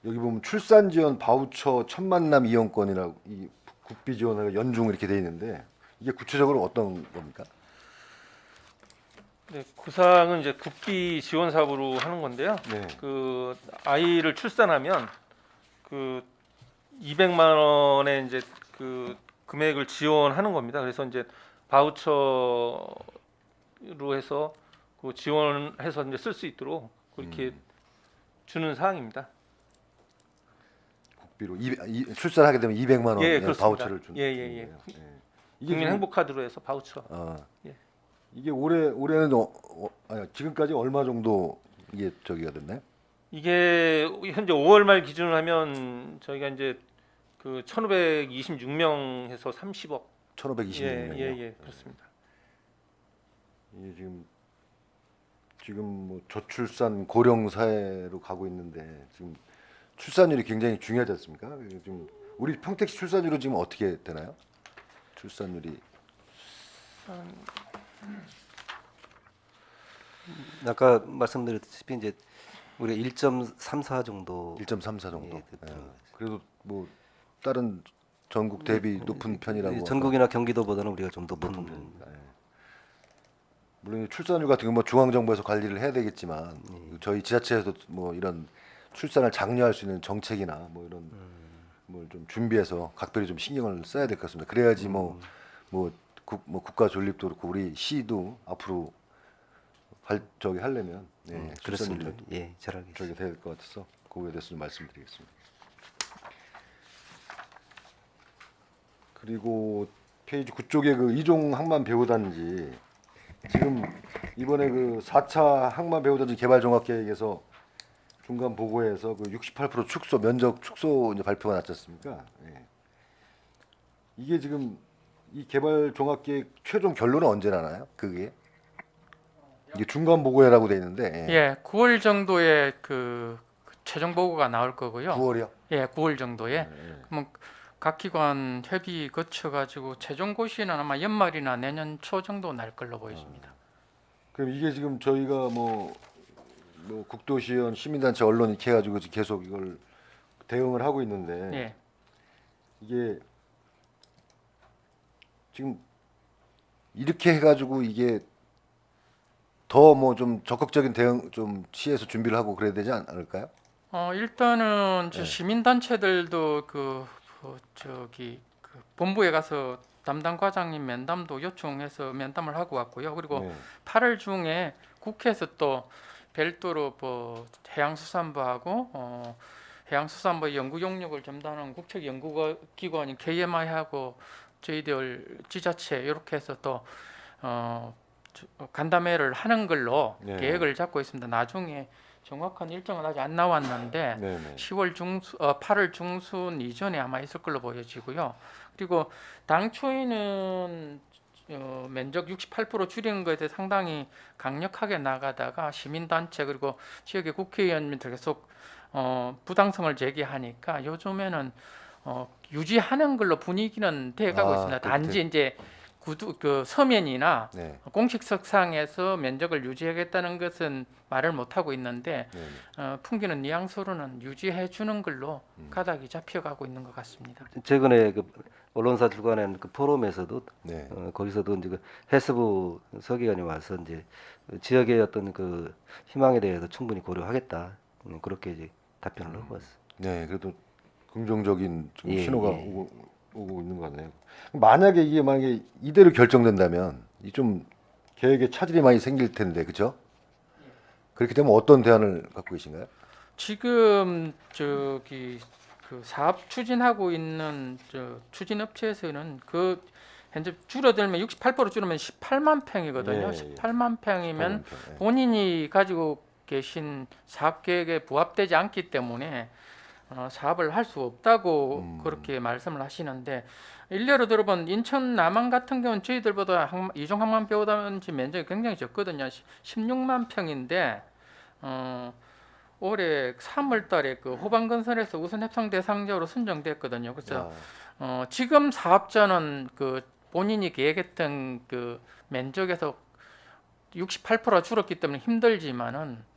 여기 보면 출산 지원 바우처 첫 만남 이용권이라고 이 국비 지원을 연중 이렇게 돼 있는데 이게 구체적으로 어떤 겁니까? 네, 구상은 이제 국비 지원 사업으로 하는 건데요. 네. 그 아이를 출산하면 그 200만 원의 이제 그 금액을 지원하는 겁니다. 그래서 이제 바우처로 해서 그 지원해서 이제 쓸 수 있도록 그렇게 주는 사항입니다. 국비로 출산하게 되면 200만 원 예, 그렇습니다. 바우처를 주는 예, 예, 예. 거예요. 예. 국민 지금- 행복카드로 해서 바우처. 예. 이게 올해는 지금까지 얼마 정도 이게 저기가 됐나요? 이게 현재 5월 말 기준으로 하면 저희가 이제 그 1,526명 해서 30억. 1,526명. 예, 그렇습니다. 이게 지금 뭐 저출산 고령 사회로 가고 있는데 지금 출산율이 굉장히 중요하지 않습니까? 지금 우리 평택시 출산율은 지금 어떻게 되나요? 출산율이 아까 말씀드렸다시피 이제 우리가 1.34 정도 1.34 정도. 예, 예. 들어가죠. 그래도 뭐 다른 전국 대비 높은 편이라고. 전국이나 경기도보다는 우리가 좀 높은 편입니다. 예. 물론 출산율 같은 건 뭐 중앙정부에서 관리를 해야 되겠지만 저희 지자체에서 뭐 이런 출산을 장려할 수 있는 정책이나 뭐 이런 뭘 좀 준비해서 각별히 좀 신경을 써야 될 것 같습니다. 그래야지 뭐 국가 존립도 그렇고 우리 시도 앞으로 하려면 그렇습니다. 출산율 예, 잘 알겠습니다. 저기 돼야 될 것 같아서 그거에 대해서 좀 말씀드리겠습니다. 그리고 페이지 9쪽에 그 이종 항만 배우단지 지금 이번에 그 4차 항만 배우단지 개발 종합 계획에서 중간 보고에서 그 68% 축소 면적 축소 이제 발표가 났지 않습니까? 예. 이게 지금 이 개발 종합 계획 최종 결론은 언제 나나요? 그게 이게 중간 보고회라고 돼 있는데 예, 9월 정도에 그 최종 보고가 나올 거고요. 9월이요? 예, 9월 정도에. 예. 그러면 각 기관 협의 거쳐가지고 최종 고시는 아마 연말이나 내년 초 정도 날 걸로 보여집니다. 그럼 이게 지금 저희가 뭐 국도시의원, 시민단체, 언론 이렇게 해가지고 지금 계속 이걸 대응을 하고 있는데 예. 이게 지금 이렇게 해가지고 이게 더 뭐 좀 적극적인 대응 좀 시에서 준비를 하고 그래야 되지 않을까요? 일단은 네. 시민단체들도 그 본부에 가서 담당 과장님 면담도 요청해서 면담을 하고 왔고요. 그리고 네. 8월 중에 국회에서 또 별도로 뭐 해양수산부하고 해양수산부 연구 용역을 담당하는 국책연구기관인 KMI하고 저희들 지자체 이렇게 해서 또 간담회를 하는 걸로 네. 계획을 잡고 있습니다. 나중에 정확한 일정은 아직 안 나왔는데 네네. 8월 중순 이전에 아마 있을 걸로 보여지고요. 그리고 당초에는 면적 68% 줄이는 것에 대해 상당히 강력하게 나가다가 시민단체 그리고 지역의 국회의원님들 계속 부당성을 제기하니까 요즘에는 유지하는 걸로 분위기는 돼가고 아, 있습니다. 그렇게 단지 이제 그 서면이나 네. 공식석상에서 면적을 유지하겠다는 것은 말을 못 하고 있는데 네. 풍기는 뉘앙스로는 유지해 주는 걸로 가닥이 잡혀가고 있는 것 같습니다. 최근에 그 언론사들 간의 그 포럼에서도 네. 거기서도 이제 그 해수부 서기관이 와서 이제 지역의 어떤 그 희망에 대해서 충분히 고려하겠다 그렇게 이제 답변을 하고 왔어요. 네, 그래도 긍정적인 좀 예, 신호가 예. 오고 있는 것 같네요. 만약에 이게 만약에 이대로 결정된다면 이 좀 계획에 차질이 많이 생길 텐데, 그렇죠? 그렇게 되면 어떤 대안을 갖고 계신가요? 지금 저기 그 사업 추진하고 있는 저 추진업체에서는 그 현재 줄어들면 68% 줄으면 18만 평이거든요. 예, 예. 18만 평이면 네. 본인이 가지고 계신 사업 계획에 부합되지 않기 때문에 사업을 할 수 없다고 그렇게 말씀을 하시는데 일례로 들어본 인천 남항 같은 경우는 저희들보다 이종 항만배우단지 면적이 굉장히 적거든요. 16만 평인데 올해 3월달에 그 호반건설에서 우선 협상 대상자로 선정됐거든요. 그래서 지금 사업자는 그 본인이 계획했던 그 면적에서 68% 줄었기 때문에 힘들지만은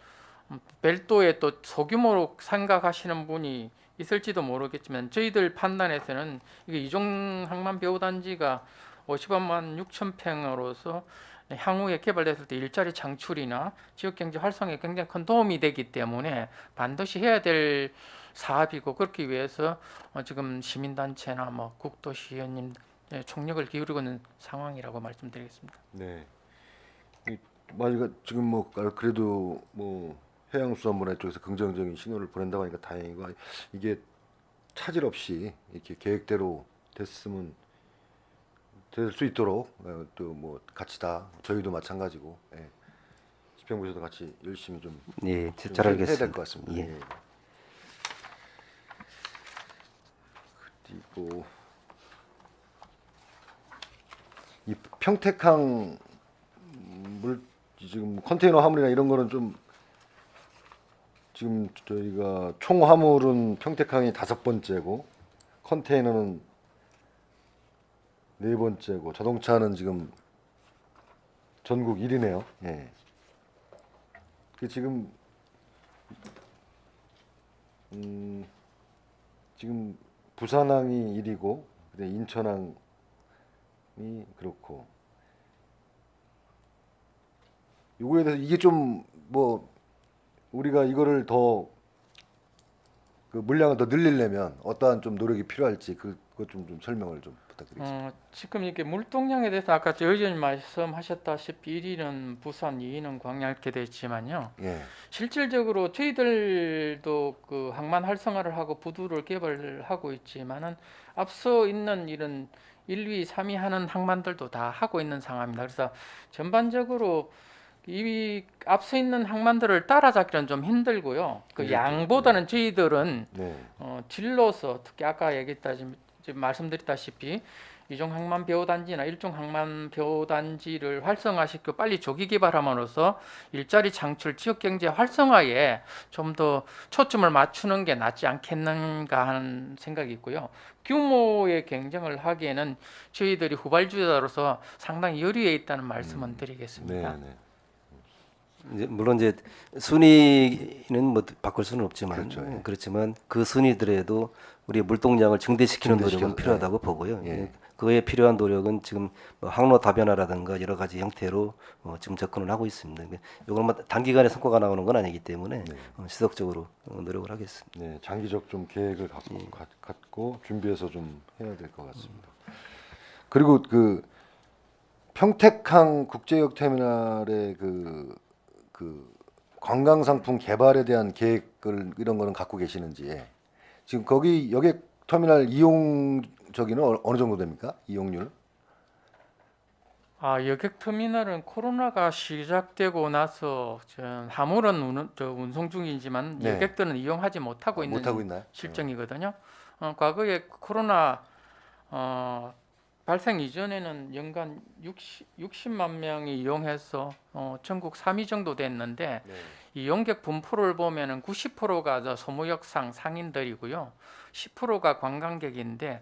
별도의 또 소규모로 생각하시는 분이 있을지도 모르겠지만 저희들 판단에서는 이게 이종 항만 배우단지가 50만 6천 평으로서 향후에 개발됐을 때 일자리 창출이나 지역 경제 활성화에 굉장히 큰 도움이 되기 때문에 반드시 해야 될 사업이고 그렇기 위해서 지금 시민단체나 뭐 국도시의원님 총력을 기울이고 있는 상황이라고 말씀드리겠습니다. 네. 만약 지금 뭐 그래도 뭐 해양수산부나 쪽에서 긍정적인 신호를 보낸다고 하니까 다행이고 이게 차질 없이 이렇게 계획대로 됐으면 될 수 있도록 또 뭐 같이 다 저희도 마찬가지고 집행부에서도 같이 열심히 좀 예, 좀 잘 해야 알겠습니다. 될 것 같습니다. 예. 예. 그리고 이 평택항 물 지금 컨테이너 화물이나 이런 거는 좀 지금 저희가 총 화물은 평택항이 5번째고 컨테이너는 4번째고 자동차는 지금 전국 1위네요. 예. 그 지금 지금 부산항이 1위고 인천항이 그렇고 요거에 대해서 이게 좀 뭐 우리가 이거를 더 그 물량을 더 늘리려면 어떠한 좀 노력이 필요할지 그것 좀 설명을 좀 부탁드리겠습니다. 지금 이게 물동량에 대해서 아까 저 의원님 말씀하셨다시피 1위는 부산, 2위는 광양 이렇게 돼 있지만요. 예. 실질적으로 저희들도 그 항만 활성화를 하고 부두를 개발하고 있지만은 앞서 있는 이런 1위, 3위 하는 항만들도 다 하고 있는 상황입니다. 그래서 전반적으로 이 앞서 있는 항만들을 따라잡기는 좀 힘들고요. 그 그렇죠. 양보다는 저희들은 네. 질로서 특히 아까 말씀드렸다시피 이종 항만 배우단지나 일종 항만 배우단지를 활성화시켜 빨리 조기 개발함으로써 일자리 창출, 지역 경제 활성화에 좀 더 초점을 맞추는 게 낫지 않겠는가 하는 생각이 있고요. 규모의 경쟁을 하기에는 저희들이 후발주자로서 상당히 여유에 있다는 말씀은 드리겠습니다. 네, 네. 이제 물론 이제 순위는 뭐 바꿀 수는 없지만 그렇죠, 예. 그렇지만 그 순위들에도 우리 물동량을 증대시키는 노력은 증대시켜서, 필요하다고 보고요. 예. 그에 필요한 노력은 지금 뭐 항로 다변화라든가 여러 가지 형태로 지금 접근을 하고 있습니다. 이건 단기간에 성과가 나오는 건 아니기 때문에 지속적으로 노력을 하겠습니다. 네, 장기적 좀 계획을 갖고 준비해서 좀 해야 될 것 같습니다. 그리고 그 평택항 국제역 터미널의 그 관광 상품 개발에 대한 계획을 이런 거는 갖고 계시는지 지금 거기 여객 터미널 이용 저기는 어느 정도 됩니까? 이용률? 여객 터미널은 코로나가 시작되고 나서 화물은 운송 중이지만 네. 여객들은 이용하지 못하고 있는 못 하고 있나요? 실정이거든요. 과거에 코로나 발생 이전에는 연간 60만 명이 이용해서 전국 3위 정도 됐는데 네. 이 용객 분포를 보면은 90%가 소무역상 상인들이고요, 10%가 관광객인데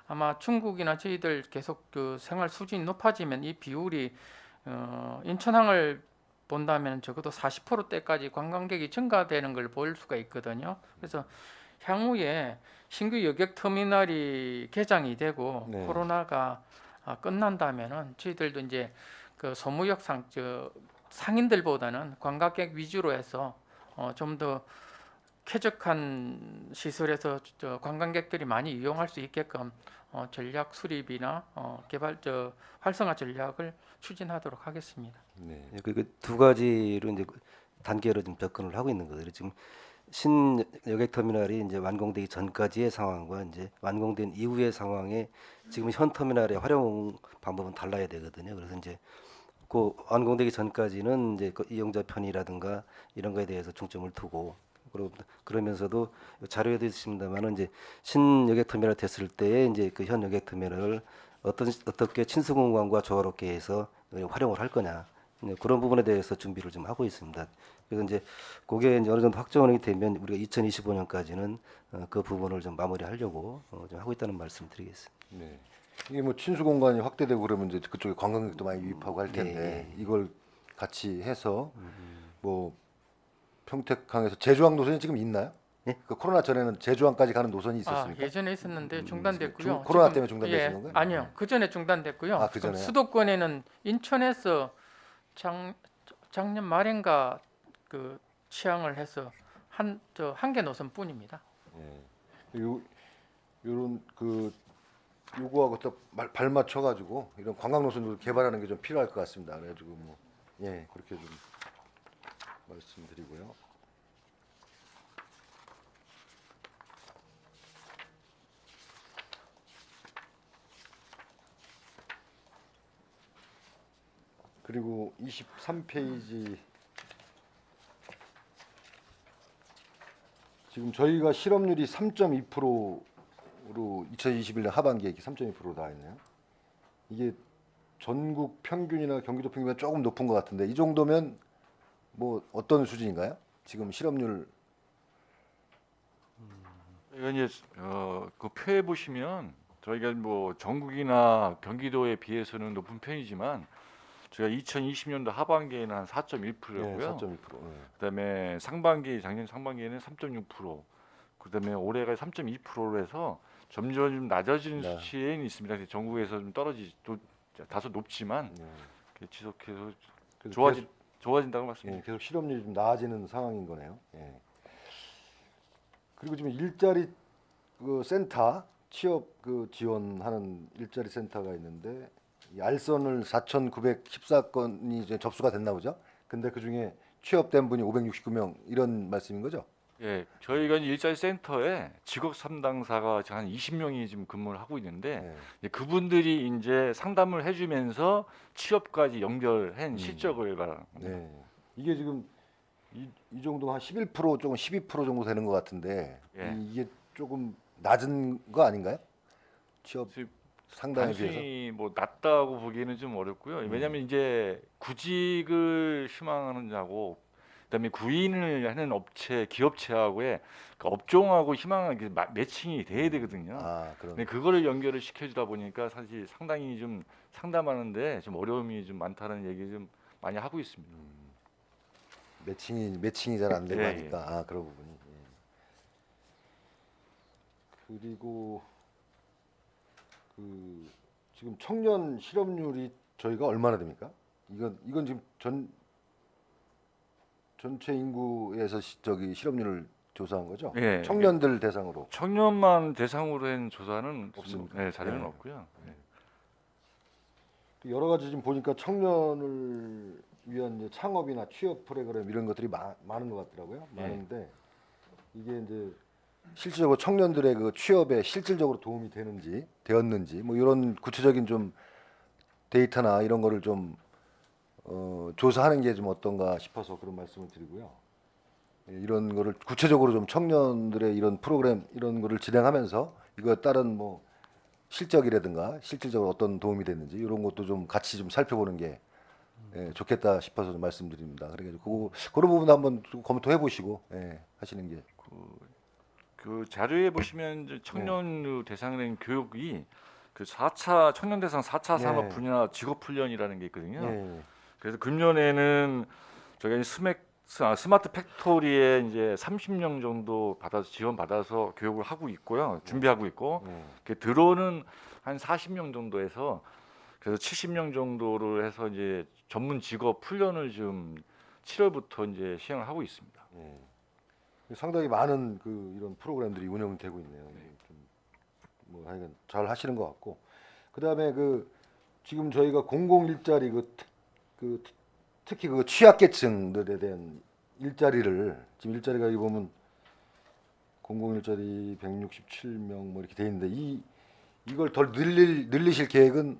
아마 중국이나 저희들 계속 그 생활 수준이 높아지면 이 비율이 인천항을 본다면 적어도 40%대까지 관광객이 증가되는 걸 볼 수가 있거든요. 그래서 향후에 신규 여객 터미널이 개장이 되고 네. 코로나가 끝난다면은 저희들도 이제 그 소무역 상인들보다는 관광객 위주로 해서 좀 더 쾌적한 시설에서 관광객들이 많이 이용할 수 있게끔 전략 수립이나 개발 활성화 전략을 추진하도록 하겠습니다. 네. 두 가지로 이제 단계로 좀 접근을 하고 있는 거예요. 지금 신 여객 터미널이 이제 완공되기 전까지의 상황과 이제 완공된 이후의 상황에 지금 현 터미널의 활용 방법은 달라야 되거든요. 그래서 이제 그 완공되기 전까지는 이제 그 이용자 편의라든가 이런 거에 대해서 중점을 두고 그러면서도 자료에도 있습니다만은 이제 신 여객 터미널 됐을 때에 이제 그 현 여객 터미널을 어떻게 친수공관과 조화롭게 해서 활용을 할 거냐 그런 부분에 대해서 준비를 좀 하고 있습니다. 그래서 이제 그게 이제 어느 정도 확정이 되면 우리가 2025년까지는 그 부분을 좀 마무리하려고 좀 하고 있다는 말씀드리겠습니다. 네. 이게 뭐 친수 공간이 확대되고 그러면 이제 그쪽에 관광객도 많이 유입하고 할 텐데 네. 이걸 같이 해서 뭐 평택항에서 제주항 노선이 지금 있나요? 예? 그 코로나 전에는 제주항까지 가는 노선이 있었습니까? 예전에 있었는데 중단됐고요. 코로나 지금- 때문에 중단되신 건가요? 아니요. 그 전에 중단됐고요. 아, 그 지금 전에요? 수도권에는 인천에서 작년 말인가 그 취항을 해서 한 개 노선뿐입니다. 예. 요런 그 요거하고 또 발맞춰 가지고 이런 관광 노선도 개발하는 게 좀 필요할 것 같습니다. 그래가지고 뭐 그렇게 좀 말씀드리고요. 그리고 23페이지 지금 저희가 실업률이 3.2%로 2021년 하반기에 이렇게 3.2%로 나와 있네요. 이게 전국 평균이나 경기도 평균보다 조금 높은 것 같은데 이 정도면 뭐 어떤 수준인가요? 지금 실업률 이건 이제 그 표에 보시면 저희가 뭐 전국이나 경기도에 비해서는 높은 편이지만 저희가 2020년도 하반기에는 한 4.1%였고요. 4.2%. 그다음에 작년 상반기에는 3.6%. 그다음에 올해가 3.2%로 해서 점점 좀 낮아지는 네. 수치에 있습니다. 근데 전국에서 좀 다소 높지만 지속해서 그래서 좋아진다고 말씀드립니다. 계속 실업률이 좀 나아지는 상황인 거네요. 그리고 지금 일자리 그 센터 취업 그 지원하는 일자리 센터가 있는데 이 알선을 4,914건이 이제 접수가 됐나 보죠. 근데 그 중에 취업된 분이 569명 이런 말씀인 거죠? 예, 저희가 이제 일자리 센터에 직업 상담사가 지금 한 20명이 지금 근무를 하고 있는데 네. 이제 그분들이 이제 상담을 해주면서 취업까지 연결한 실적을 말하는 겁니다. 네. 이게 지금 이 정도 한 11% 조금 12% 정도 되는 것 같은데 예. 이게 조금 낮은 거 아닌가요? 취업 지금 상담에 비해서. 단순히 뭐 낮다고 보기에는 좀 어렵고요. 왜냐하면 이제 구직을 희망하는 자고 그다음에 구인을 하는 업체, 기업체하고의 그 업종하고 희망하는 게 매칭이 돼야 되거든요. 아, 그런. 근데 그거를 연결을 시켜주다 보니까 사실 상당히 좀 상담하는데 좀 어려움이 좀 많다는 얘기 좀 많이 하고 있습니다. 매칭이 잘 안 되고 예, 하니까 아 그런 부분이. 그리고 그 지금 청년 실업률이 저희가 얼마나 됩니까? 이건 지금 전체 인구에서 저기 실업률을 조사한 거죠? 예. 청년들 대상으로. 청년만 대상으로 한 조사는 없습니다. 네, 자료는 네. 없고요. 네. 여러 가지 지금 보니까 청년을 위한 이제 창업이나 취업 프로그램 이런 것들이 많은 것 같더라고요. 예. 많은데 이게 이제 실질적으로 청년들의 그 취업에 실질적으로 도움이 되었는지 뭐 이런 구체적인 좀 데이터나 이런 거를 좀 조사하는 게 좀 어떤가 싶어서 그런 말씀을 드리고요. 이런 거를 구체적으로 좀 청년들의 이런 프로그램 이런 거를 진행하면서 이거 다른 뭐 실적이라든가 실질적으로 어떤 도움이 됐는지 이런 것도 좀 같이 좀 살펴보는 게 좋겠다 싶어서 좀 말씀드립니다. 그래가지고 그런 부분도 한번 좀 검토해 보시고 하시는 게. 그 자료에 보시면 이제 청년 대상된 교육이 그 4차 청년 대상 4차 산업 네. 분야 직업 훈련이라는 게 있거든요. 예. 그래서 금년에는 저희가 스마트 팩토리에 이제 30명 정도 받아서 지원 받아서 교육을 하고 있고요. 준비하고 있고 그 들어오는 한 40명 정도에서 그래서 70명 정도를 해서 이제 전문 직업 훈련을 지금 7월부터 이제 시행을 하고 있습니다. 예. 상당히 많은 그 이런 프로그램들이 운영되고 있네요. 뭐 하여간 잘 하시는 것 같고, 그다음에 그 지금 저희가 공공 일자리 특히 그 취약계층들에 대한 일자리를 지금 일자리가 여기 보면 공공 일자리 167명 뭐 이렇게 돼 있는데 이걸 더 늘리실 계획은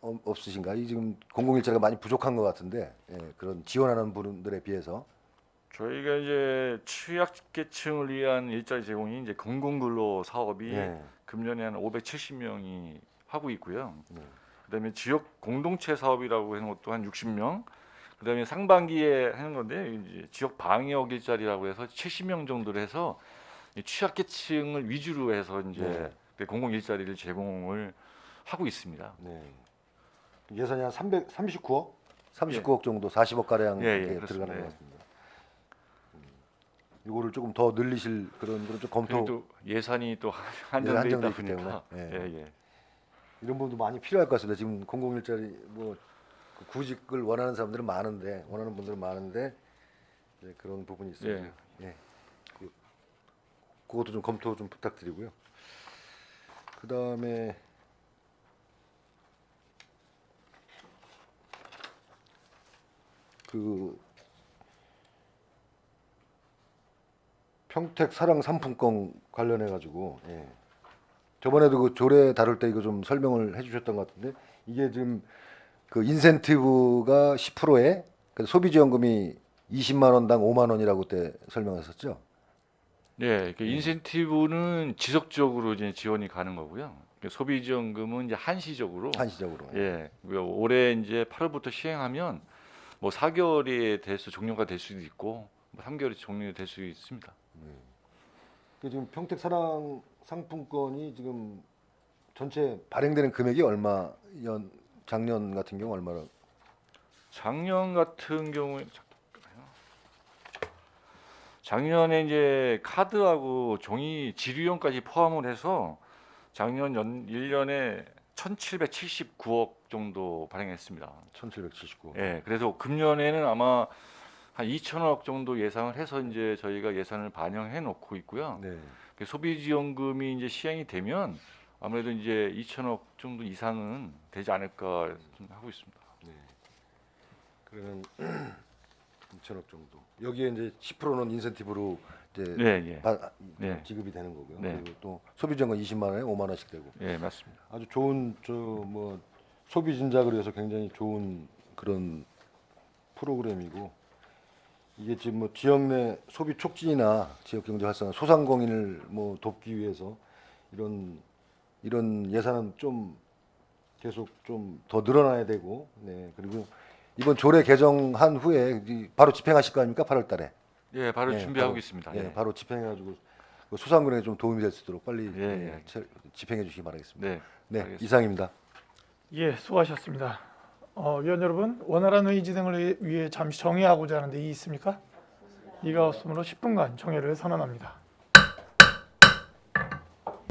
없으신가? 이 지금 공공 일자리가 많이 부족한 것 같은데, 예, 그런 지원하는 분들에 비해서. 저희가 이제 취약계층을 위한 일자리 제공이 이제 공공근로 사업이 예. 금년에 한 570명이 하고 있고요. 네. 그다음에 지역 공동체 사업이라고 하는 것도 한 60명. 그다음에 상반기에 하는 건데 이제 지역 방역 일자리라고 해서 70명 정도를 해서 이 취약계층을 위주로 해서 이제 공공 일자리를 제공을 하고 있습니다. 네. 예산이 한 339억? 39억 정도, 40억 가량 예, 이렇게 그렇습니다. 들어가는 것 예. 같습니다. 이거를 조금 더 늘리실 그런 좀 검토. 그래도 예산이 또 한정돼 있다 한정돼 있기 보니까 때문에. 예, 예. 이런 부분도 많이 필요할 것 같습니다. 지금 공공 일자리 뭐 그 구직을 원하는 사람들은 많은데, 원하는 분들은 많은데, 예, 그런 부분이 있어요. 예. 예. 그것도 좀 검토 좀 부탁드리고요. 그다음에 그 평택 사랑 상품권 관련해 가지고, 예. 저번에도 그 조례 다룰 때 이거 좀 설명을 해주셨던 것 같은데, 이게 지금 그 인센티브가 10%에 소비지원금이 20만 원당 5만 원이라고 그때 설명하셨죠? 네, 그 인센티브는 지속적으로 이제 지원이 가는 거고요. 그 소비지원금은 이제 한시적으로. 한시적으로. 예, 올해 이제 8월부터 시행하면 뭐 4개월에 대해서 종료가 될 수도 있고, 뭐 3개월이 종료될 수 있습니다. 그 지금 평택 사랑 상품권이 지금 전체 발행되는 금액이 얼마? 작년 같은 경우 얼마나? 작년 같은 경우에 잠깐만요. 작년에 이제 카드하고 종이 지류용까지 포함을 해서 작년 1년에 1,779억 정도 발행했습니다. 1,779억. 예, 그래서 금년에는 아마 한 2천억 정도 예상을 해서 이제 저희가 예산을 반영해 놓고 있고요. 네. 그 소비지원금이 이제 시행이 되면 아무래도 이제 2천억 정도 이상은 되지 않을까 좀 하고 있습니다. 그러면 2천억 정도. 여기에 이제 10%는 인센티브로 이제 네, 예, 네. 지급이 되는 거고요. 네. 그리고 또 소비지원금 20만 원에 5만 원씩 되고. 예, 맞습니다. 아주 좋은 뭐 소비 진작을 위해서 굉장히 좋은 그런 프로그램이고, 이게 지금 뭐 지역 내 소비 촉진이나 지역 경제 활성화, 소상공인을 뭐 돕기 위해서 이런 예산은 좀 계속 좀 더 늘어나야 되고, 네. 그리고 이번 조례 개정한 후에 바로 집행하실 거 아닙니까? 8월달에. 예, 바로 네, 준비하고 바로, 있습니다. 예, 예. 바로 집행해가지고 그 소상공인에 좀 도움이 될 수 있도록 빨리 예, 집행해 주시기 바라겠습니다. 네, 네, 알겠습니다. 이상입니다. 예, 수고하셨습니다. 위원 여러분, 원활한 회의 진행을 위해 잠시 정회하고자 하는데 이의 있습니까? 이가 없으므로 10분간 정회를 선언합니다.